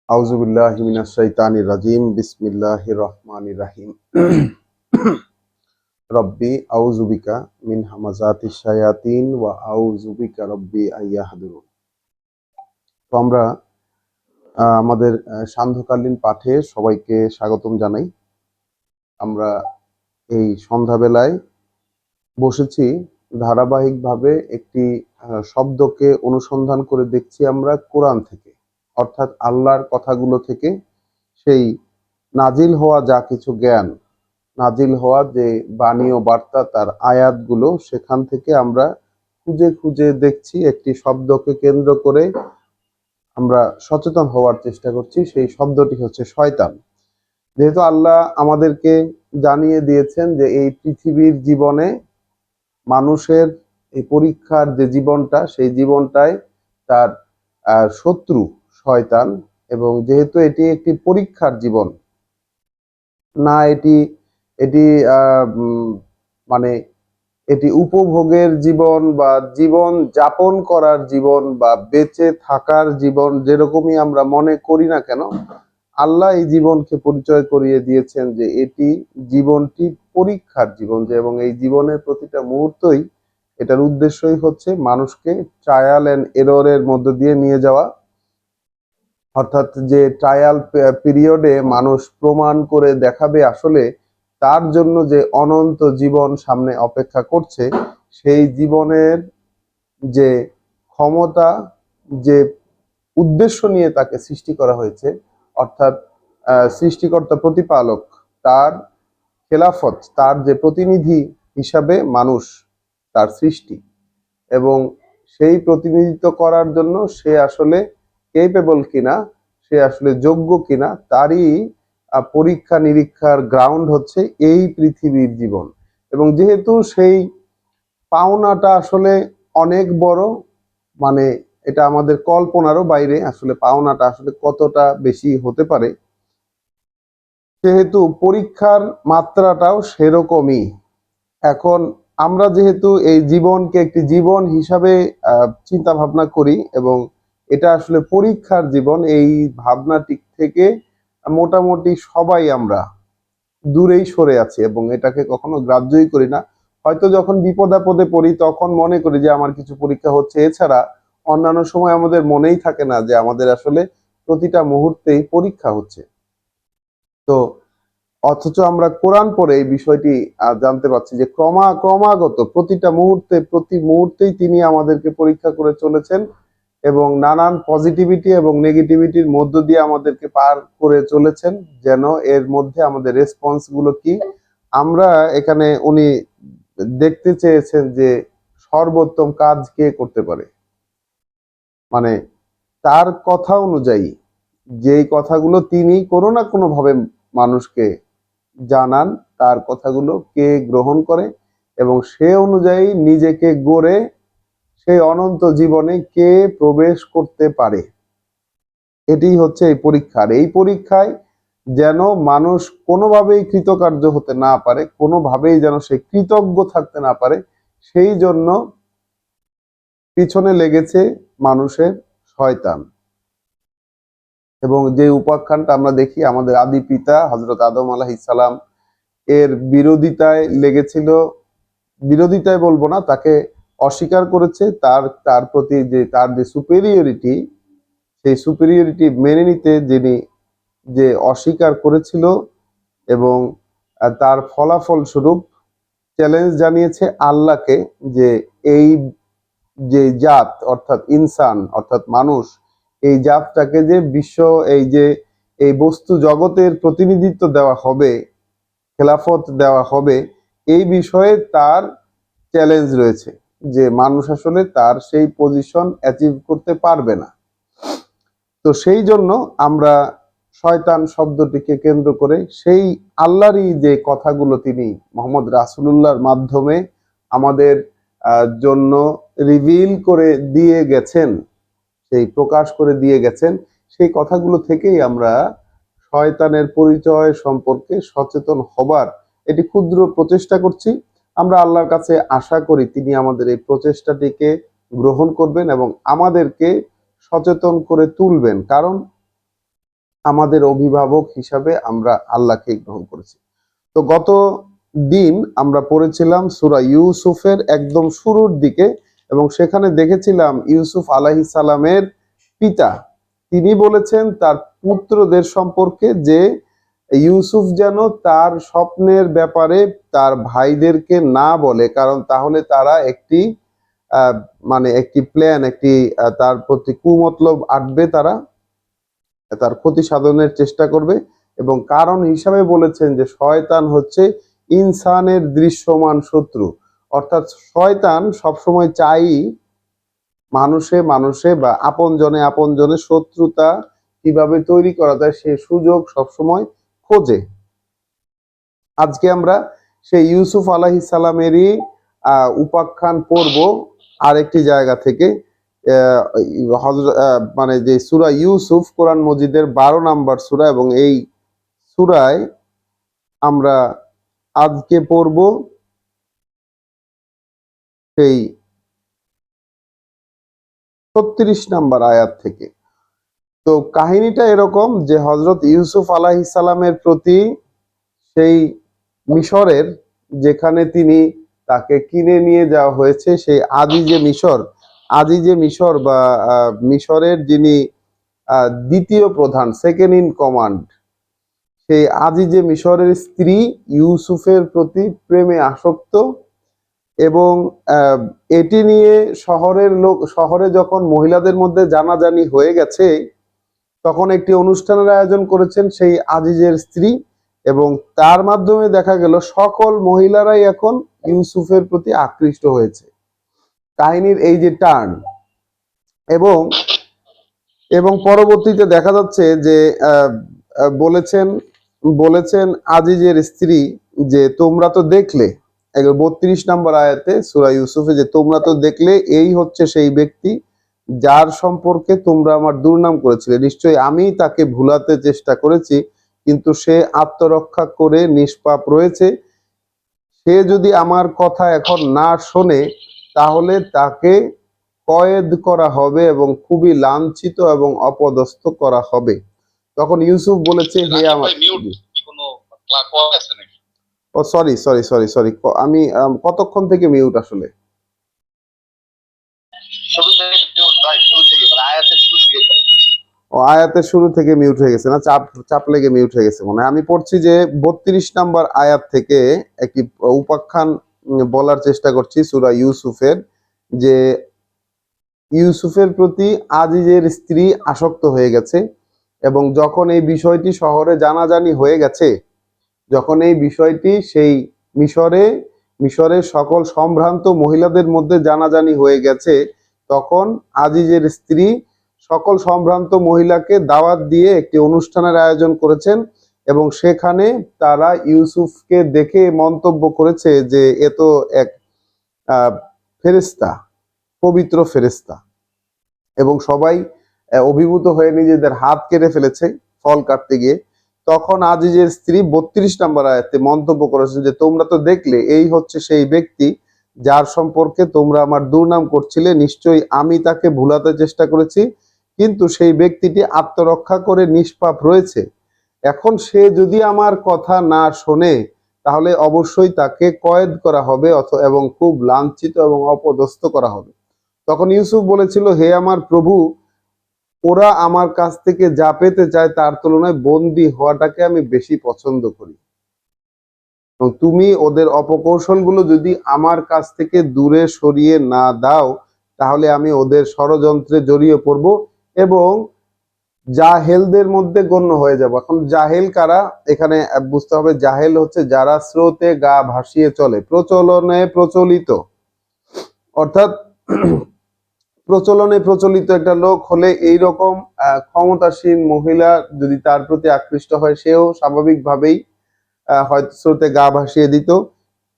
আউযুবিল্লাহি মিনাশ শাইতানির রাজিম বিসমিল্লাহির রহমানির রহিম রব্বি আউযুবিকা মিন হামাযাতিশ শায়াতিন ওয়া আউযুবিকা রব্বি আইয়াহদুরুন। তো আমরা আমাদের সান্ধ্যকালীন পাঠে সবাইকে স্বাগতম জানাই। আমরা এই সন্ধ্যাবেলায় বসেছি ধারাবাহিকভাবে একটি শব্দকে অনুসন্ধান করে দেখছি আমরা কোরআন থেকে, অর্থাৎ আল্লাহর কথাগুলো থেকে। সেই নাজিল হওয়া যা কিছু জ্ঞান, নাজিল হওয়া যে বাণী ও বার্তা, তার আয়াতগুলো, সেখান থেকে আমরা খুঁজে খুঁজে দেখছি একটি শব্দকে কেন্দ্র করে আমরা সচেতন হওয়ার চেষ্টা করছি। সেই শব্দটি হচ্ছে শয়তান। যেহেতু আল্লাহ আমাদেরকে জানিয়ে দিয়েছেন যে এই পৃথিবীর জীবনে মানুষের এই পরীক্ষার যে জীবনটা, সেই জীবনটায় তার শত্রু শয়তান। এবং যেহেতু এটি একটি পরীক্ষার জীবন, না এটি এটি মানে এটি উপভোগের জীবন বা জীবন যাপন করার জীবন বা বেঁচে থাকার জীবন, যেরকমই আমরা মনে করি না কেন, আল্লাহ এই জীবনকে পরিচয় করিয়ে দিয়েছেন যে এটি জীবনটি পরীক্ষার জীবন। যে এবং এই জীবনের প্রতিটা মুহূর্তই, এটার উদ্দেশ্যই হচ্ছে মানুষকে ট্রায়াল এন্ড এররের মধ্য দিয়ে নিয়ে যাওয়া। অর্থাৎ যে ট্রায়াল পিরিয়ডে মানুষ প্রমাণ করে দেখাবে আসলে তার জন্য যে অনন্ত জীবন সামনে অপেক্ষা করছে, সেই জীবনের যে ক্ষমতা, যে উদ্দেশ্য নিয়ে তাকে সৃষ্টি করা হয়েছে, অর্থাৎ সৃষ্টিকর্তা প্রতিপালক, তার খেলাফত, তার যে প্রতিনিধি হিসাবে মানুষ, তার সৃষ্টি, এবং সেই প্রতিনিধিত্ব করার জন্য সে আসলে কেপেবল কিনা, সে আসলে যোগ্য কিনা, তারই পরীক্ষা নিরীক্ষার গ্রাউন্ড হচ্ছে এই পৃথিবীর জীবন। এবং যেহেতু সেই পাওনাটা আসলে অনেক বড়, মানে এটা আমাদের কল্পনারও বাইরে, আসলে পাওনাটা আসলে কতটা বেশি হতে পারে, সেহেতু পরীক্ষার মাত্রাটাও সেরকমই। এখন আমরা যেহেতু এই জীবনকে একটি জীবন হিসাবে চিন্তা ভাবনা করি এবং এটা আসলে পরীক্ষার জীবন, এই ভাবনাটি থেকে মোটামুটি সবাই আমরা দূরেই সরে আছি এবং এটাকে কখনো গ্রাহ্যই করি না। হয়তো যখন বিপদ আপদে পড়ি তখন মনে করি যে আমার কিছু পরীক্ষা হচ্ছে, এছাড়া অন্যান্য সময় আমাদের মনেই থাকে না যে আমাদের আসলে প্রতিটা মুহূর্তেই পরীক্ষা হচ্ছে। তো অথচ আমরা কোরআন পড়ে এই বিষয়টি জানতে পারছি যে ক্রমাগত প্রতিটা মুহূর্তে, প্রতি মুহূর্তেই তিনি আমাদেরকে পরীক্ষা করে চলেছেন এবং নানান পজিটিভিটি এবং নেগেটিভিটির মধ্য দিয়ে আমাদেরকে পার করে চলেছেন, যেন এর মধ্যে আমাদের রেসপন্স গুলো কি। আমরা এখানে উনি দেখতে চেয়েছেন যে সর্বোত্তম কাজ কে করতে পারে, মানে তার কথা অনুযায়ী যেই কথাগুলো তিনি কোনো না কোনো ভাবে মানুষকে জানান, তার কথাগুলো কে গ্রহণ করে এবং সে অনুযায়ী নিজেকে গড়ে সেই অনন্ত জীবনে কে প্রবেশ করতে পারে। এটি হচ্ছে এই পরীক্ষার। এই পরীক্ষায় যেন মানুষ কোনোভাবেই কৃতকার্য হতে না পারে, কোনোভাবেই যেন সে কৃতজ্ঞ থাকতে না পারে, সেই জন্য পিছনে লেগেছে মানুষের শয়তান। এবং যে উপাখ্যানটা আমরা দেখি, আমাদের আদি পিতা হযরত আদম আলাইহিস সালাম এর বিরোধিতায় লেগেছিল, বিরোধিতায় বলবো না, তাকে অস্বীকার করেছে, তার প্রতি যে তার যে সুপেরিয়রিটি, সেই সুপেরিয়রিটি মেনে নিতে যিনি যে অস্বীকার করেছিল এবং তার ফলাফল স্বরূপ চ্যালেঞ্জ জানিয়েছে আল্লাহকে যে এই যে জাত, অর্থাৎ ইনসান, অর্থাৎ মানুষ, এই জাতটাকে যে বিশ্ব, এই যে এই বস্তু জগতের প্রতিনিধিত্ব দেওয়া হবে, খেলাফত দেওয়া হবে, এই বিষয়ে তার চ্যালেঞ্জ রয়েছে যে মানুষ আসলে তার সেই পজিশন অ্যাচিভ করতে পারবে না। তো সেই জন্য আমরা শয়তান শব্দটিকে কেন্দ্র করে সেই আল্লাহরই যে কথাগুলো তিনি মোহাম্মদ রাসূলুল্লাহর মাধ্যমে আমাদের জন্য রিভিল করে দিয়ে গেছেন, সেই প্রকাশ করে দিয়ে গেছেন, সেই কথাগুলো থেকেই আমরা শয়তানের পরিচয় সম্পর্কে সচেতন হবার এটি ক্ষুদ্র প্রচেষ্টা করছি। আমরা আল্লাহর কাছে আশা করি তিনি আমাদের এই প্রচেষ্টাটিকে গ্রহণ করবেন এবং আমাদেরকে সচেতন করে তুলবেন। কারণ আমাদের অভিভাবক হিসাবে আমরা আল্লাহকে গ্রহণ করেছি। তো গত দিন আমরা পড়েছিলাম সূরা ইউসুফের একদম শুরুর দিকে, এবং সেখানে দেখেছিলাম ইউসুফ আলাইহিস সালামের পিতা তিনি বলেছেন তার পুত্রদের সম্পর্কে যে ইউসুফ যেন তার স্বপ্নের ব্যাপারে তার ভাইদেরকে না বলে, কারণ তাহলে তারা একটি আহ, মানে একটি প্ল্যান, একটি তার প্রতি কুমতলব আঁটবে, তারা তার ক্ষতি সাধনের চেষ্টা করবে। এবং কারণ হিসাবে বলেছেন যে শয়তান হচ্ছে ইনসানের দৃশ্যমান শত্রু, অর্থাৎ শয়তান সবসময় চাই মানুষে মানুষে বা আপনজনে আপনজনে শত্রুতা কিভাবে তৈরি করা যায় সে সুযোগ সবসময় খোঁজে। আজকে আমরা সেই ইউসুফ আলাইহিস সালামেরই উপাখ্যান পড়ব আরেকটি জায়গা থেকে। মানে যে সূরা ইউসুফ কোরআন মজিদের 12 নম্বর সূরা, এবং এই সূরায় আমরা আজকে পড়ব সেই 36 নম্বর আয়াত থেকে। তো কাহিনীটা এরকম যে হযরত ইউসুফ আলাইহিস সালামের প্রতি সেই মিশরের, যেখানে তিনি তাকে কিনে নিয়ে যাওয়া হয়েছে, সেই আজিজে মিশর বা মিশরের যিনি দ্বিতীয় প্রধান, সেকেন্ড ইন কমান্ড, সেই আজিজে মিশরের স্ত্রী ইউসুফের প্রতি প্রেমে আসক্ত। এবং এটি নিয়ে শহরে যখন মহিলাদের মধ্যে জানাজানি হয়ে গেছে, তখন একটি অনুষ্ঠানের আয়োজন করেছেন সেই আজিজের স্ত্রী, এবং তার মাধ্যমে দেখা গেল সকল মহিলারাই এখন ইউসুফের প্রতি আকৃষ্ট হয়েছে। কাহিনীর এই যে টার্ন, এবং এবং পরবর্তীতে দেখা যাচ্ছে যে বলেছেন বলেছেন আজিজের স্ত্রী যে তোমরা তো দেখলে, 32 নম্বর আয়াতে সূরা ইউসুফে, যে তোমরা তো দেখলে এই হচ্ছে সেই ব্যক্তি যার সম্পর্কে তোমরা আমার দুর্নাম করেছিলে, নিশ্চয়ই আমি তাকে ভুলাতে চেষ্টা করেছি, কিন্তু সে আত্মরক্ষা করে নিষ্পাপ রয়েছে। সে যদি আমার কথা এখন না শোনে তাহলে তাকে কয়েদ করা হবে এবং খুবই লাঞ্ছিত এবং অপদস্থ করা হবে। তখন ইউসুফ বলেছে, হে আমার, ও সরি সরি সরি সরি, আমি কতক্ষণ থেকে মিউট আসলে? ও আয়াতের শুরু থেকে মিউট হয়ে গেছে, না চাপ চাপ লেগে মিউট হয়ে গেছে মনে হয়। আমি পড়ছি যে 32 নম্বর আয়াত থেকে একটি উপাখ্যান বলার চেষ্টা করছি সূরা ইউসুফের, যে ইউসুফের প্রতি আজিজের স্ত্রী আসক্ত হয়ে গেছে, এবং যখন এই বিষয়টি শহরে জানাজানি হয়ে গেছে, যখন এই বিষয়টি সেই মিশরের সকল সম্ভ্রান্ত মহিলাদের মধ্যে জানাজানি হয়ে গেছে, তখন আজিজের স্ত্রী সকল সম্ভ্রান্ত মহিলাকে দাওয়াত দিয়ে একটি অনুষ্ঠানের আয়োজন করেছেন, এবং সেখানে তারা ইউসুফকে দেখে মন্তব্য করেছে যে এ তো এক ফেরেশতা, পবিত্র ফেরেশতা, এবং সবাই অভিভূত হয়ে নিজেদের হাত কেটে ফেলেছে ফল কাটতে গিয়ে। তখন আজিজের স্ত্রী 32 নম্বর আয়াতে মন্তব্য করেছেন যে তোমরা তো দেখলে এই হচ্ছে সেই ব্যক্তি যার সম্পর্কে তোমরা আমার দুর্নাম করছিলে, নিশ্চয়ই আমি তাকে ভুলাতে চেষ্টা করেছি, কিন্তু সেই ব্যক্তিটি আত্মরক্ষা করে নিষ্পাপ রয়েছে। এখন সে যদি আমার কথা না শোনে তাহলে অবশ্যই তাকে কয়েদ করা হবে এবং খুব লাঞ্ছিত এবং অপদস্থ করা হবে। তখন ইউসুফ বলেছিল, হে আমার প্রভু, ওরা আমার কাছ থেকে যা পেতে চায় তার তুলনায় বন্দী হওয়াটাকে আমি বেশি পছন্দ করি, এবং তুমি ওদের অপকৌশলগুলো যদি আমার কাছ থেকে দূরে সরিয়ে না দাও তাহলে আমি ওদের ষড়যন্ত্রে জড়িয়ে পড়ব এবং জাহেলদের মধ্যে গণ্য হয়ে যাব। এখন জাহেল কারা এখানে বুঝতে হবে। জাহেল হচ্ছে যারা স্রোতে গা ভাসিয়ে চলে, প্রচলনে প্রচলিত, অর্থাৎ প্রচলনে প্রচলিত একটা লোক হলে এইরকম ক্ষমতাসীন মহিলা যদি তার প্রতি আকৃষ্ট হয়, সেও স্বাভাবিকভাবেই হয়তো স্রোতে গা ভাসিয়ে দিত।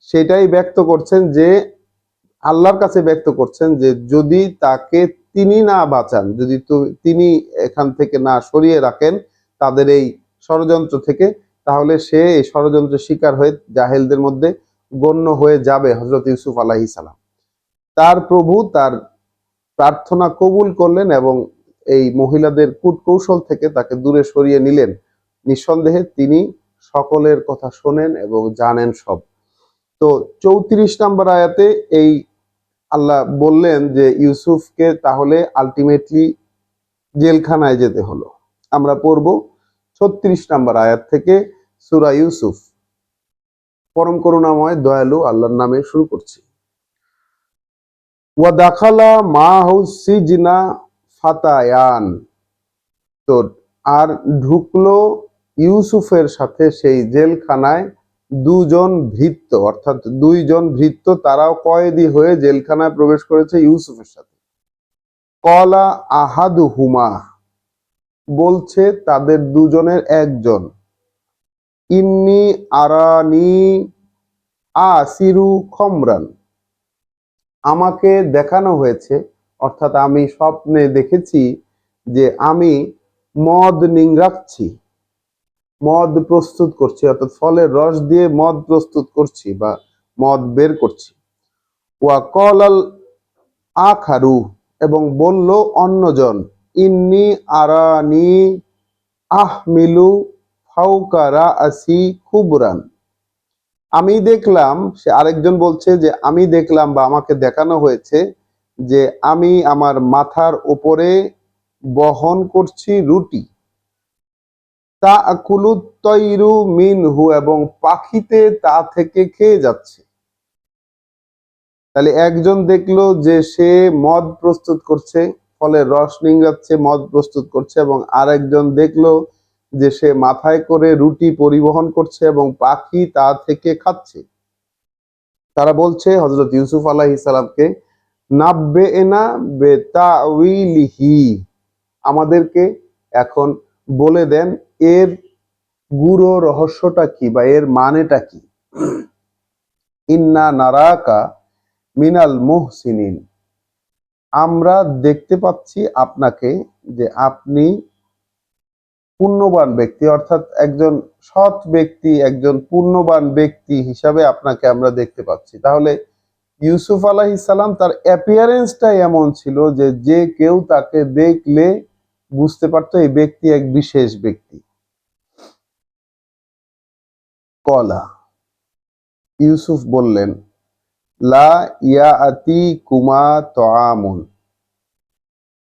সেটাই ব্যক্ত করছেন, যে আল্লাহর কাছে ব্যক্ত করছেন যে যদি তাকে তিনি না বাঁচান, যদি তিনি এখান থেকে না সরিয়ে রাখেন তাদের এই ষড়যন্ত্র থেকে, তাহলে সে এই ষড়যন্ত্রের শিকার হয়ে জাহেলদের মধ্যে গণ্য হয়ে যাবে। হযরত ইউসুফ আলাইহিস সালাম, তার প্রভু তার প্রার্থনা কবুল করলেন এবং এই মহিলাদের কূটকৌশল থেকে তাকে দূরে সরিয়ে নিলেন। নিঃসন্দেহে তিনি সকলের কথা শোনেন এবং জানেন সব। তো 34 নম্বর আয়াতে এই আল্লাহ বললেন যে ইউসুফকে তাহলে আলটিমেটলি জেলখানায় যেতে হলো। আমরা পড়ব 36 নম্বর আয়াত থেকে সূরা ইউসুফ। পরম করুণাময় দয়ালু আল্লাহর নামে শুরু করছি। ওয়া দাখালা মাহু সিজনা ফাতায়ান। তো আর ঢুকলো ইউসুফের সাথে সেই জেলখানায় দুজন ভৃত্য, অর্থাৎ দুইজন ভৃত্য, তারাও কয়েদি হয়ে জেলখানায় প্রবেশ করেছে ইউসুফের সাথে। কলা আহাদুহুমা, বলছে তাদের দুজনের একজন, ইন্নি আরানি আসিরু খমরান, আমাকে দেখানো হয়েছে, অর্থাৎ আমি স্বপ্নে দেখেছি যে আমি মদ নিংড়াচ্ছি, মদ প্রস্তুত করছি, অর্থাৎ ফলের রস দিয়ে মদ প্রস্তুত করছি বা মদ বের করছি। ওয়া কলাল আখারু, এবং বলল অন্যজন, ইন্নি আরানি আহমিলু ফাউকা রাআসি খুবরান, আমি দেখলাম, সে আরেকজন বলছে যে আমি দেখলাম বা আমাকে দেখানো হয়েছে যে আমি আমার মাথার উপরে বহন করছি রুটি, তাআকুলু তৈরু মিনহু, এবং পাখিতে তা থেকে খেয়ে যাচ্ছে। তাহলে একজন দেখলো যে সে মদ প্রস্তুত করছে, ফলের রস নিংড়াচ্ছে, মদ প্রস্তুত করছে, এবং আরেকজন দেখলো যে সে মাথায় করে রুটি পরিবহন করছে এবং পাখি তা থেকে খাচ্ছে। তারা বলছে হযরত ইউসুফ আলাইহিস সালামকে, নাব্বেনা বিতাউইলিহি, আমাদেরকে এখন বলে দেন এর গুড়ো রহস্যটা কি বা এর মানেটা কি। ইন্না নারাকা মিনাল মুহসিনিন, আমরা দেখতে পাচ্ছি আপনাকে যে আপনি পুণ্যবান ব্যক্তি, অর্থাৎ একজন সৎ ব্যক্তি, একজন পুণ্যবান ব্যক্তি হিসাবে আপনাকে আমরা দেখতে পাচ্ছি। তাহলে ইউসুফ আলাইহিস সালাম তার অ্যাপিয়ারেন্সটাই এমন ছিল যে যে কেউ তাকে দেখলে বুঝতে পারতো এই ব্যক্তি এক বিশেষ ব্যক্তি। কলা, ইউসুফ বললেন, লা ইয়াতি কুমা তাআমুন,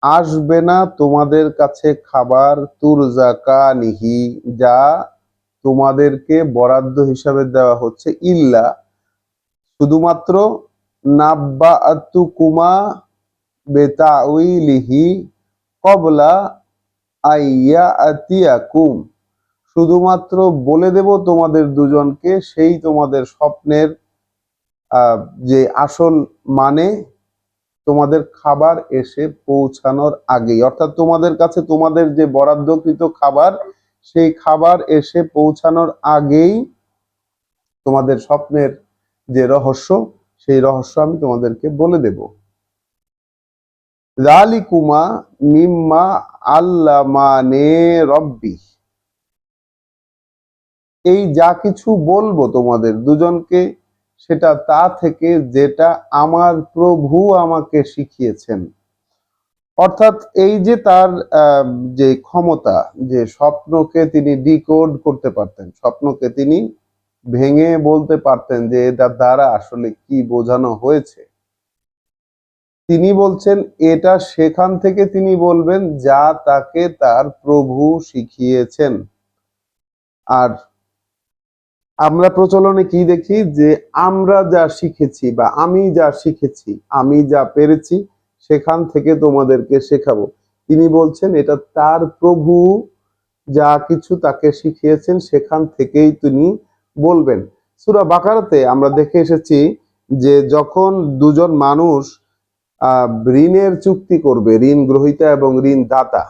আসবে না তোমাদের কাছে খাবার, তুরজাকানিহি, যা তোমাদেরকে বরাদ্দ হিসাবে দেওয়া হচ্ছে, ইল্লা, শুধুমাত্র, নাব্বাআতুকুমা বিতাউইলিহি ক্বাবলা আইয়াতিয়াকুম, শুধুমাত্র বলে দেব তোমাদের দুজনকে সেই তোমাদের স্বপ্নের যে আসল মানে তোমাদের খাবার এসে পৌঁছানোর আগেই, অর্থাৎ তোমাদের কাছে তোমাদের যে বরাদ্দকৃত খাবার সেই খাবার এসে পৌঁছানোর আগেই তোমাদের স্বপ্নের যে রহস্য সেই রহস্য আমি তোমাদেরকে বলে দেব। যালিকুমা মিম্মা আল্লামানে রব্বি, এই যা কিছু বলবো তোমাদের দুজনকে সেটা তা থেকে যেটা আমার প্রভু আমাকে শিখিয়েছেন। অর্থাৎ এই যে তার যে ক্ষমতা, যে স্বপ্নকে তিনি ডিকোড করতে পারতেন, স্বপ্নকে তিনি ভেঙে বলতে পারতেন যে এটা দ্বারা আসলে কি বোঝানো হয়েছে, তিনি বলছেন এটা সেখান থেকে তিনি বলবেন যা তাকে তার প্রভু শিখিয়েছেন। আর আমরা প্রচলনে কি দেখি যে আমরা যা শিখেছি বা আমি যা শিখেছি, আমি যা পেরেছি সেখান থেকে তোমাদেরকে শেখাবো। তিনি বলছেন এটা তার প্রভু যা কিছু তাকে শিখিয়েছেন সেখান থেকেই তিনি বলবেন। সূরা বাকারাতে আমরা দেখে এসেছি যে যখন দুজন মানুষ ঋণের চুক্তি করবে, ঋণ গ্রহীতা এবং ঋণ দাতা,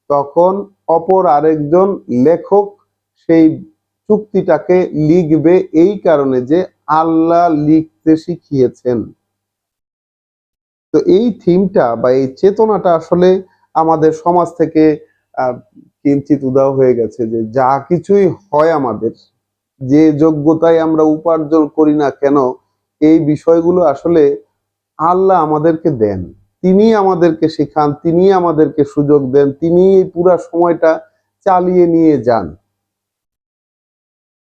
তখন অপর আরেকজন লেখক সেই চুক্তিটাকে লিখবে এই কারণে যে আল্লাহ লিখতে শিখিয়েছেন। তো এই থিমটা বা এই চেতনাটা আসলে আমাদের সমাজ থেকে কিঞ্চিত উধাও হয়ে গেছে, যে যা কিছুই হয় আমাদের, যে যোগ্যতায় আমরা উপার্জন করি না কেন, এই বিষয়গুলো আসলে আল্লাহ আমাদেরকে দেন। তিনি আমাদেরকে শেখান, তিনি আমাদেরকে সুযোগ দেন, তিনি এই পুরা সময়টা চালিয়ে নিয়ে যান।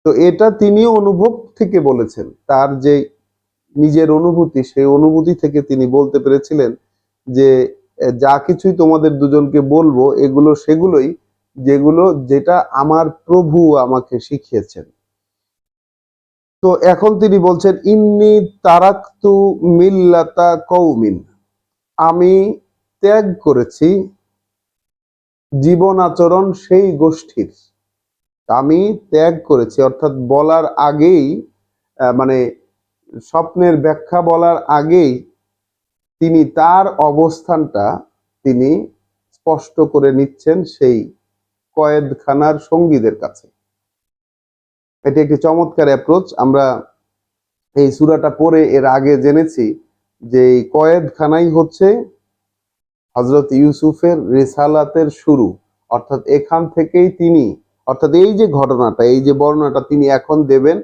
তো এটা তিনি অনুভব থেকে বলেছেন, তার যে নিজের অনুভূতি, সেই অনুভূতি থেকে তিনি বলতে পেরেছিলেন যে যা কিছুই তোমাদের দুজনকে বলবো এগুলো সেগুলোই যেটা আমার প্রভু আমাকে শিখিয়েছেন। তো এখন তিনি বলছেন ইন্নি তারাকতু মিল্লাতা কওমিন, আমি ত্যাগ করেছি জীবন আচরণ সেই গোষ্ঠীর। আমি ত্যাগ করেছি অর্থাৎ বলার আগেই মানে স্বপ্নের ব্যাখ্যা বলার আগেই তিনি তার অবস্থানটা তিনি স্পষ্ট করে নিচ্ছেন সেই কয়েদখানার সঙ্গীদের কাছে। এটি একটি চমৎকার অ্যাপ্রোচ। আমরা এই সূরাটা পড়ে এর আগে জেনেছি যে এই কয়েদখানাই হচ্ছে হযরত ইউসুফের রিসালাতের শুরু, অর্থাৎ এখান থেকেই তিনি, অর্থাৎ এই যে ঘটনাটা, এই যে বর্ণনাটা তিনি এখন দেবেন,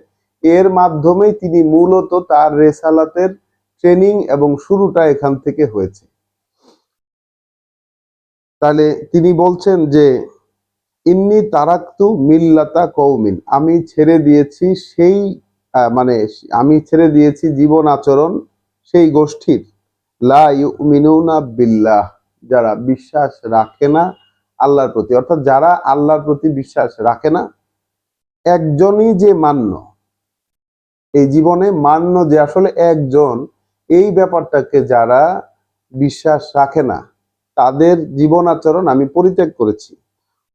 এর মাধ্যমেই তিনি মূলত তার রিসালাতের ট্রেনিং এবং শুরুটা এখান থেকে হয়েছে। তাহলে তিনি বলছেন যে ইন্নি তারাকতু মিল্লাতা কওমিন, আমি ছেড়ে দিয়েছি সেই আমি ছেড়ে দিয়েছি জীবন আচরণ সেই গোষ্ঠীর, লা ইউমিনুনা বিল্লাহ, যারা বিশ্বাস রাখে না আল্লাহর প্রতি, অর্থাৎ যারা আল্লাহর প্রতি বিশ্বাস রাখে না। একজনই যে মান্য, এই জীবনে মান্য যে আসলে একজন, এই ব্যাপারটাকে যারা বিশ্বাস রাখে না তাদের জীবন আচরণ আমি পরিত্যাগ করেছি।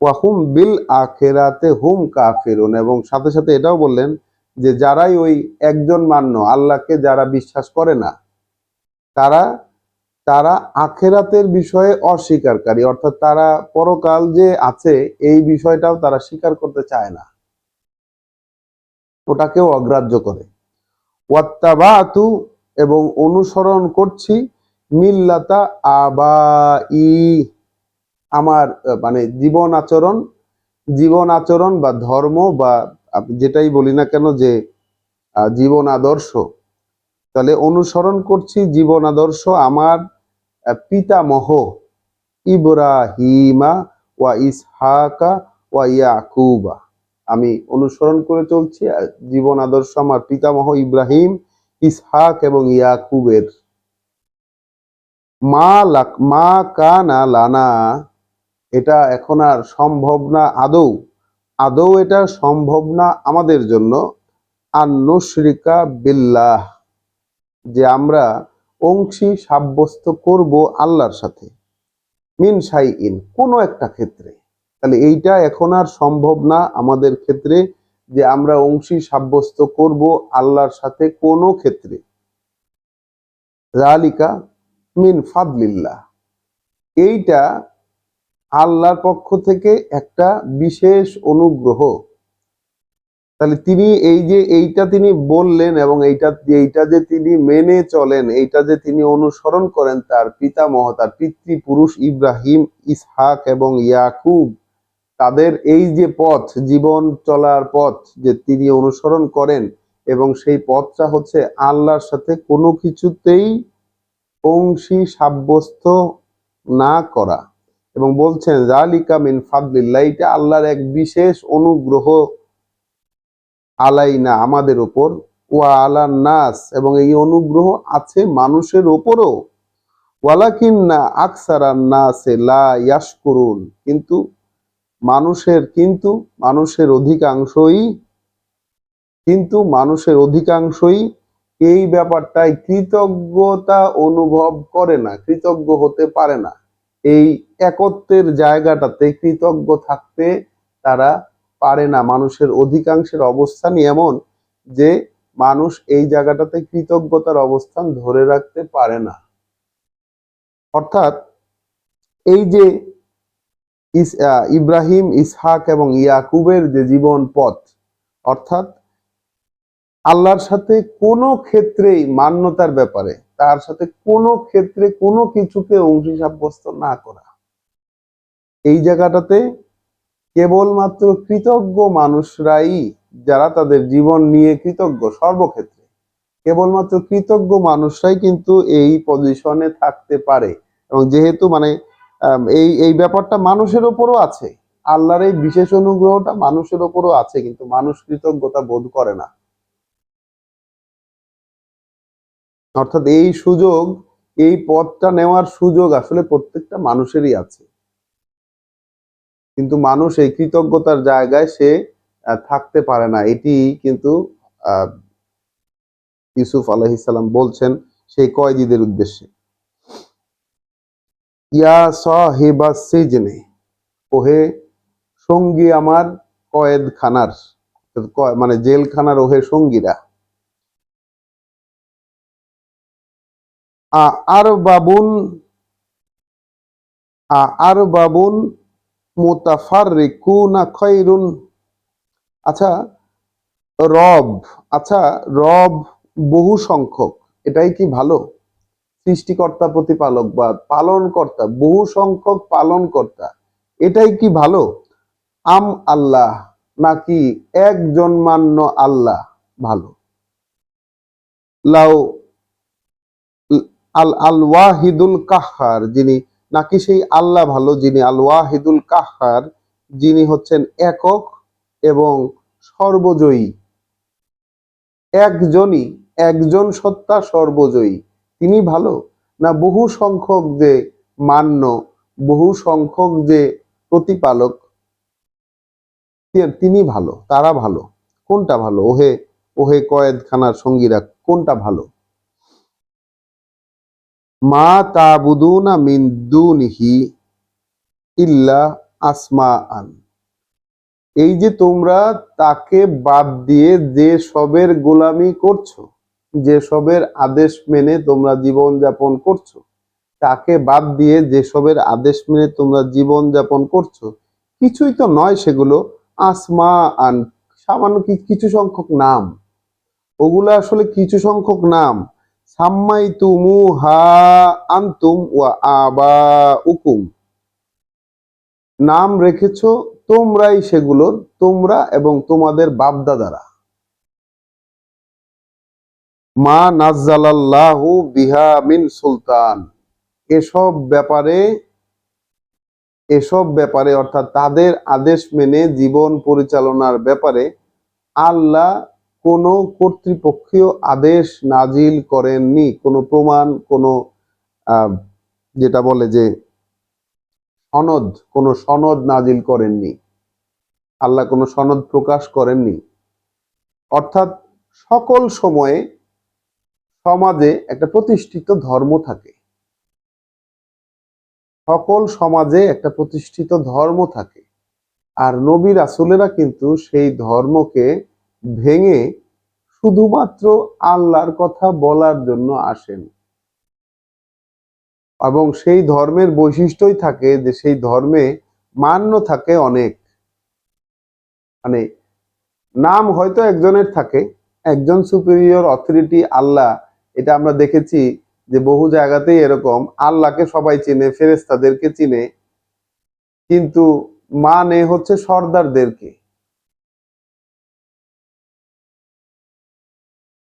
ওয়াহুম বিল আখিরাতে হুম কাফিরুন, এবং সাথে সাথে এটাও বললেন যে যারাই ওই একজন মান্য আল্লাহকে যারা বিশ্বাস করে না, তারা তারা আখিরাতের বিষয়ে অস্বীকারী, অর্থাৎ তারা পরকাল যে আছে এই বিষয়টাও তারা স্বীকার করতে চায় না, ওটাকেও অগ্রাহ্য করে। ওয়াত্তাবাতু, এবং অনুসরণ করছি মিল্লাতা আবাই, আমার জীবন আচরণ বা ধর্ম বা যেটাই বলি না কেন যে জীবন আদর্শ, তাহলে অনুসরণ করছি জীবন আদর্শ আমার পিতামহ ইব্রাহিমা ওয়া ইসহাকা ওয়া ইয়াকুবা, আমি অনুসরণ করে চলছি জীবন আদর্শ আমার পিতামহ ইব্রাহিম, ইসহাক এবং ইয়াকুবের। মা কানা লানা, এটা এখন আর সম্ভব না, আদৌ এটা সম্ভব না আমাদের জন্য, আন নুশরিকা বিল্লাহ, যে আমরা অংশী সাব্যস্ত করব আল্লাহর সাথে, মিন শাইইন, কোনো একটা ক্ষেত্রে। তাহলে এইটা এখন আর সম্ভব না আমাদের ক্ষেত্রে যে আমরা অংশী সাব্যস্ত করব আল্লাহর সাথে কোনো ক্ষেত্রে। যালিকা মিন ফাদলিল্লাহ, এইটা আল্লাহর পক্ষ থেকে একটা বিশেষ অনুগ্রহ। তাহলে তিনি এইটা তিনি বললেন, এবং এইটা যে তিনি মেনে চলেন, এইটা যে তিনি অনুসরণ করেন তার পিতামহ, তার পিতৃপুরুষ ইব্রাহিম, ইসহাক এবং ইয়াকুব, তাদের এই যে পথ, জীবন চলার পথ যে তিনি অনুসরণ করেন, এবং সেই পথটা হচ্ছে আল্লাহর সাথে কোনো কিছুতেই অংশী সাব্যস্ত না করা। এবং বলছেন যালিকা মিন ফাদলিল্লাহ, এটা আল্লাহর এক বিশেষ অনুগ্রহ, আলাইনা আমাদের উপর, ওয়া আলান নাস, এবং এই অনুগ্রহ আছে মানুষের উপরও, ওয়ালাকিন্না আকসারান নাসে লা ইয়াশকুরুন, মানুষের অধিকাংশই এই ব্যাপারটায় কৃতজ্ঞতা অনুভব করে না, কৃতজ্ঞ হতে পারে না। এই একত্বের জায়গাটাতে কৃতজ্ঞ থাকতে তারা পারে না। মানুষের অধিকাংশের অবস্থানই এমন যে মানুষ এই জায়গাটাতে কৃতজ্ঞতার অবস্থান ধরে রাখতে পারে না। অর্থাৎ এই যে ইব্রাহিম, ইসহাক এবং ইয়াকুবের যে জীবন পথ, অর্থাৎ আল্লাহর সাথে কোনো ক্ষেত্রেই মান্যতার ব্যাপারে তার সাথে কোনো ক্ষেত্রে কোনো কিছুকে অংশী সাব্যস্ত না করা, এই জায়গাটাতে কেবলমাত্র কৃতজ্ঞ মানুষরাই, যারা তাদের জীবন নিয়ে কৃতজ্ঞ সর্বক্ষেত্রে, কেবলমাত্র কৃতজ্ঞ মানুষরাই কিন্তু এই পজিশনে থাকতে পারে। এবং যেহেতু মানে এই এই ব্যাপারটা মানুষের ওপরও আছে, আল্লাহর এই বিশেষ অনুগ্রহটা মানুষের ওপরও আছে, কিন্তু মানুষ কৃতজ্ঞতা বোধ করে না। অর্থাৎ এই সুযোগ, এই পথটা নেওয়ার সুযোগ আসলে প্রত্যেকটা মানুষেরই আছে, কিন্তু মানুষ এই কৃতজ্ঞতার জায়গায় সে থাকতে পারে না। এটি কিন্তু আহ ইউসুফ আলাইহিস সালাম বলছেন সেই কয়েদিদের উদ্দেশ্যে, ইয়া সাহিবাস সিজনে, ওহে সঙ্গী আমার কয়েদখানার, মানে জেলখানার ওহে সঙ্গীরা, আর বাবুন, আর বাবুন মুতাফাররিকুনা খায়রুন, আচ্ছা রব, আচ্ছা রব বহু সংখ্যক, এটাই কি ভালো? সৃষ্টিকর্তা প্রতিপালক বা পালনকর্তা, বহু সংখ্যক পালনকর্তা, এটাই কি ভালো? আম আল্লাহ, নাকি একজন মান্য আল্লাহ ভালো? লাউ আল আল ওয়াহিদুল কাহ্হার, যিনি, নাকি সেই আল্লাহ ভালো যিনি আল ওয়াহিদুল কাহ্হার, যিনি হচ্ছেন একক এবং সর্বজয়ী, একজনই, একজন সত্তা সর্বজয়ী, তিনি ভালো? না বহু সংখ্যক যে মান্য, বহু সংখ্যক যে প্রতিপালক, তিনি ভালো, তারা ভালো? কোনটা ভালো? ওহে, ওহে কয়েদখানার সঙ্গীরা, কোনটা ভালো? মা তাবুদুনা মিন দুনিহি ইল্লা আসমাআন, এই যে তোমরা তাকে বাদ দিয়ে যে সবের গোলামি করছো, যে সবের আদেশ মেনে তোমরা জীবন যাপন করছো, তাকে বাদ দিয়ে যে সবের আদেশ মেনে তোমরা জীবন যাপন করছো, কিছুই তো নয় সেগুলো, আসমা আন, সামান্য কিছু সংখ্যক নাম, ওগুলো আসলে কিছু সংখ্যক নাম, সাম্মাই তুমু হা আন্তুম ওয়া আবা উকুম, নাম রেখেছো তোমরাই সেগুলোর, তোমরা এবং তোমাদের বাপদাদারা, মা নাজ্জালাল্লাহু বিহা মিন সুলতান, এসব ব্যাপারে, এসব ব্যাপারে অর্থাৎ তাদের আদেশ মেনে জীবন পরিচালনার ব্যাপারে আল্লাহ কোনো কর্তৃপক্ষীয় আদেশ নাজিল করেননি, কোনো প্রমাণ, কোনো আহ, যেটা বলে যে সনদ, কোনো সনদ নাজিল করেননি, আল্লাহ কোনো সনদ প্রকাশ করেননি। অর্থাৎ সকল সময়ে সমাজে একটা প্রতিষ্ঠিত ধর্ম থাকে, সকল সমাজে একটা প্রতিষ্ঠিত ধর্ম থাকে, আর নবী রাসূলেরা কিন্তু সেই ধর্মকে ভেঙে শুধুমাত্র আল্লাহর কথা বলার জন্য আসেন, এবং সেই ধর্মের বৈশিষ্ট্যই থাকে যে সেই ধর্মে মান্য থাকে অনেক, মানে নাম হয়তো একজনের থাকে, একজন সুপিরিয়র অথরিটি আল্লাহ, এটা আমরা দেখেছি যে বহু জায়গাতেই এরকম, আল্লাহকে সবাই চিনে, ফেরেশতাদেরকে চিনে, কিন্তু মানে হচ্ছে সর্দারদেরকে।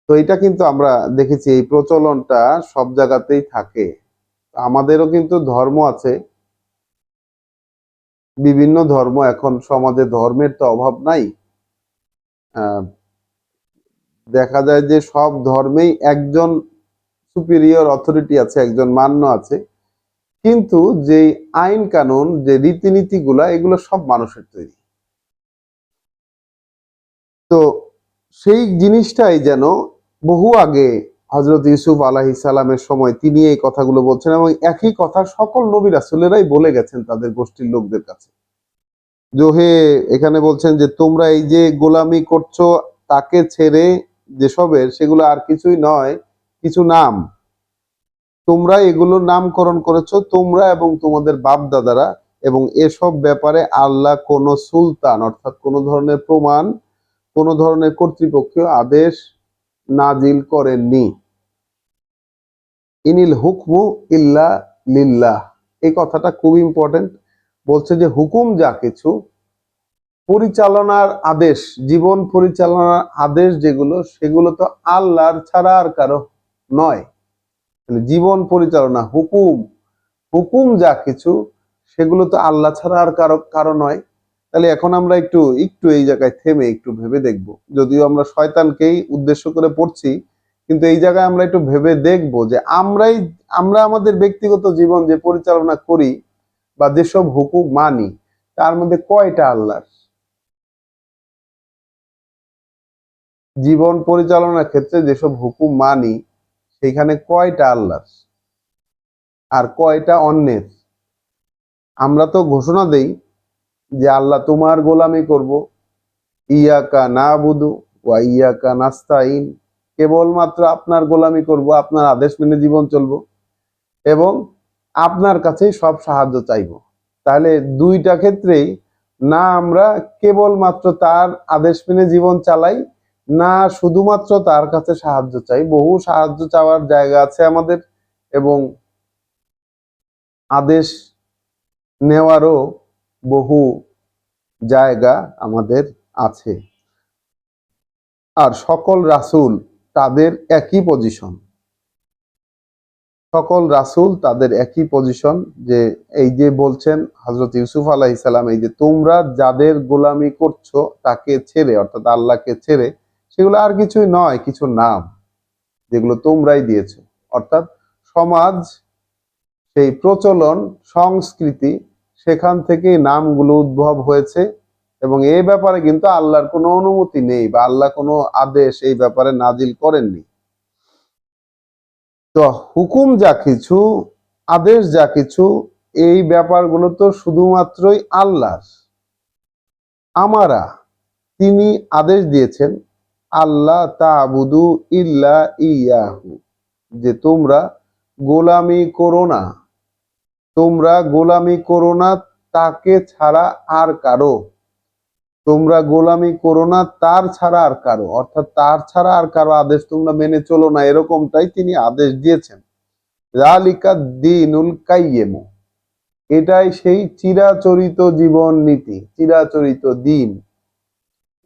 তো এটা কিন্তু আমরা দেখেছি, এই প্রচলনটা সব জায়গাতেই থাকে। আমাদেরও কিন্তু ধর্ম আছে, বিভিন্ন ধর্ম, এখন সমাজে ধর্মের তো অভাব নাই। আহ, দেখা যায় যে সব ধর্মেই একজন সুপিরিয়র অথরিটি আছে, একজন মান্য আছে, কিন্তু যে আইন কানুন, যে রীতিনীতি গুলা, এগুলো সব মানুষের তৈরি। তো সেই জিনিসটাই যেন বহু আগে হজরত ইউসুফ আলাইহিস সালামের সময় তিনি এই কথাগুলো বলছেন, এবং একই কথা সকল নবী রাসূলেরাই বলে গেছেন তাদের গোষ্ঠীর লোকদের কাছে। জোহে, এখানে বলছেন যে তোমরা এই যে গোলামি করছো তাকে ছেড়ে, যেসবের, সেগুলো আর কিছুই নয়, কিছু নাম, তোমরা এগুলোর নামকরণ করেছো, তোমরা এবং তোমাদের বাপ দাদারা, এবং এসব ব্যাপারে আল্লাহ কোন সুলতান অর্থাৎ কোন ধরনের প্রমাণ, কোন ধরনের কর্তৃপক্ষীয় আদেশ নাজিল করেননি। ইনিল হুকমু ইল্লা লিল্লাহ, এই কথাটা খুব ইম্পর্টেন্ট। বলছে যে হুকুম যা কিছু, পরিচালনার আদেশ, জীবন পরিচালনার আদেশ যেগুলো, সেগুলো তো আল্লাহর ছাড়া আর কারো নয়। জীবন পরিচালনা, হুকুম, হুকুম যা কিছু সেগুলো তো আল্লাহ ছাড়া আর কারো নয়। তাহলে এখন আমরা একটু একটু এই জায়গায় থেমে একটু ভেবে দেখব, যদিও আমরা শয়তানকেই উদ্দেশ্য করে পড়ছি, কিন্তু এই জায়গায় আমরা একটু ভেবে দেখব যে আমরা আমাদের ব্যক্তিগত জীবন যে পরিচালনা করি বা যেসব হুকুম মানি, তার মধ্যে কয়টা আল্লাহর? জীবন পরিচালনার ক্ষেত্রে যেসব হুকুম মানি সেখানে কয়টা আল্লাহর আর কয়টা অন্যের? আমরা তো ঘোষণা দেই যে আল্লাহ তোমার গোলামি করব, ইয়াকা নাবুদু ওয়া ইয়াকা নাস্তাইন, কেবলমাত্র আপনার গোলামি করব, আপনার আদেশ মেনে জীবন চলবো এবং আপনার কাছেই সব সাহায্য চাইব। তাহলে দুইটা ক্ষেত্রেই না আমরা কেবলমাত্র তার আদেশ মেনে জীবন চালাই, না শুধুমাত্র তার কাছে সাহায্য চাই, বহু সাহায্য চাওয়ার জায়গা আছে আমাদের এবং আদেশ নেওয়ারও বহু জায়গা আমাদের আছে। আর সকল রাসূল তাদের একই পজিশন, সকল রাসূল তাদের একই পজিশন, যে এই যে বলছেন হযরত ইউসুফ আলাইহিস সালাম, এই যে তোমরা যাদের গোলামি করছো তাকে ছেড়ে, অর্থাৎ আল্লাহকে ছেড়ে, সেগুলো আর কিছুই নয়, কিছু নাম যেগুলো তোমরাই দিয়েছো। অর্থাৎ সমাজ, সেই প্রচলন, সংস্কৃতি, সেখান থেকেই নামগুলো উদ্ভব হয়েছে এবং এই ব্যাপারে কিন্তু আল্লাহর কোনো অনুমতি নেই বা আল্লাহ কোনো আদেশ এই ব্যাপারে নাজিল করেননি। তো হুকুম যা কিছু, আদেশ যা কিছু, এই ব্যাপারগুলো তো শুধুমাত্রই আল্লাহর। আমারা, তিনি আদেশ দিয়েছেন আল্লাহ তা'বুদু ইল্লা ইয়াহু, যে তোমরা গোলামি করো না, তোমরা গোলামি করো না তাকে ছাড়া আর কারো, তোমরা গোলামি করো না তার ছাড়া আর কারো, অর্থাৎ তার ছাড়া আর কারো আদেশ তোমরা মেনে চলো না, এরকমটাই তিনি আদেশ দিয়েছেন। যালিকা দ্বীনুল কাইয়্যিম, এটাই সেই চিরাচরিত জীবন নীতি, চিরাচরিত দিন।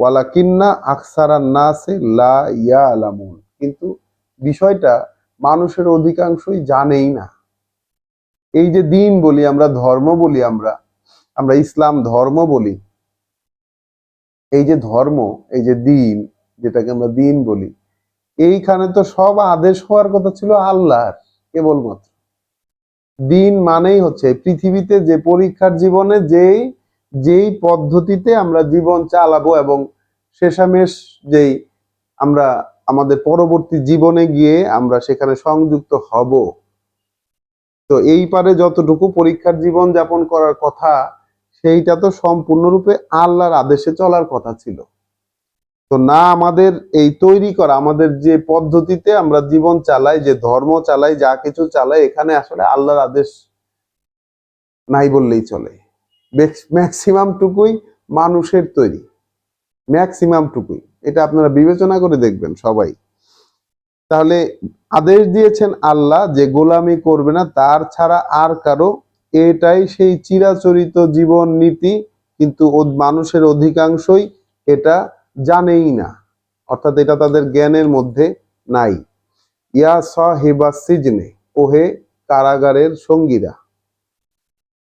ওয়ালাকিন্না আকসারান নাসি লা ইয়ালামুন, কিন্তু বিষয়টা মানুষের অধিকাংশই জানেই না। এই যে দিন বলি আমরা, ধর্ম বলি আমরা, আমরা ইসলাম ধর্ম বলি, এই যে ধর্ম, এই যে দিন, যেটাকে আমরা দিন বলি, এইখানে তো সব আদেশ হওয়ার কথা ছিল আল্লাহর কেবলমাত্র। দিন মানেই হচ্ছে পৃথিবীতে যে পরীক্ষার জীবনে যেই যেই পদ্ধতিতে আমরা জীবন চালাবো এবং শেষামেশ যেই আমরা আমাদের পরবর্তী জীবনে গিয়ে আমরা সেখানে সংযুক্ত হব, তো এই পারে যতটুকু পরীক্ষার জীবন যাপন করার কথা, সেইটা তো সম্পূর্ণরূপে আল্লাহর আদেশে চলার কথা ছিল। তো না আমাদের এই তৈরি করা, আমাদের যে পদ্ধতিতে আমরা জীবন চালাই, যে ধর্ম চালাই, যা কিছু চালাই, এখানে আসলে আল্লাহর আদেশ নাই বললেই চলে। ম্যাক্সিমাম টুকুই মানুষের তৈরি, ম্যাক্সিমাম টুকুই। এটা আপনারা বিবেচনা করে দেখবেন সবাই। তাহলে আদেশ দিয়েছেন আল্লাহ যে গোলামি করবে না তার ছাড়া আর কারো, এটাই সেই চিরাচরিত জীবন নীতি, কিন্তু মানুষের অধিকাংশই এটা জানেই না, অর্থাৎ এটা তাদের জ্ঞানের মধ্যে নাই। ইয়া সাহিবা সিজনে, ওহে কারাগারের সঙ্গীরা,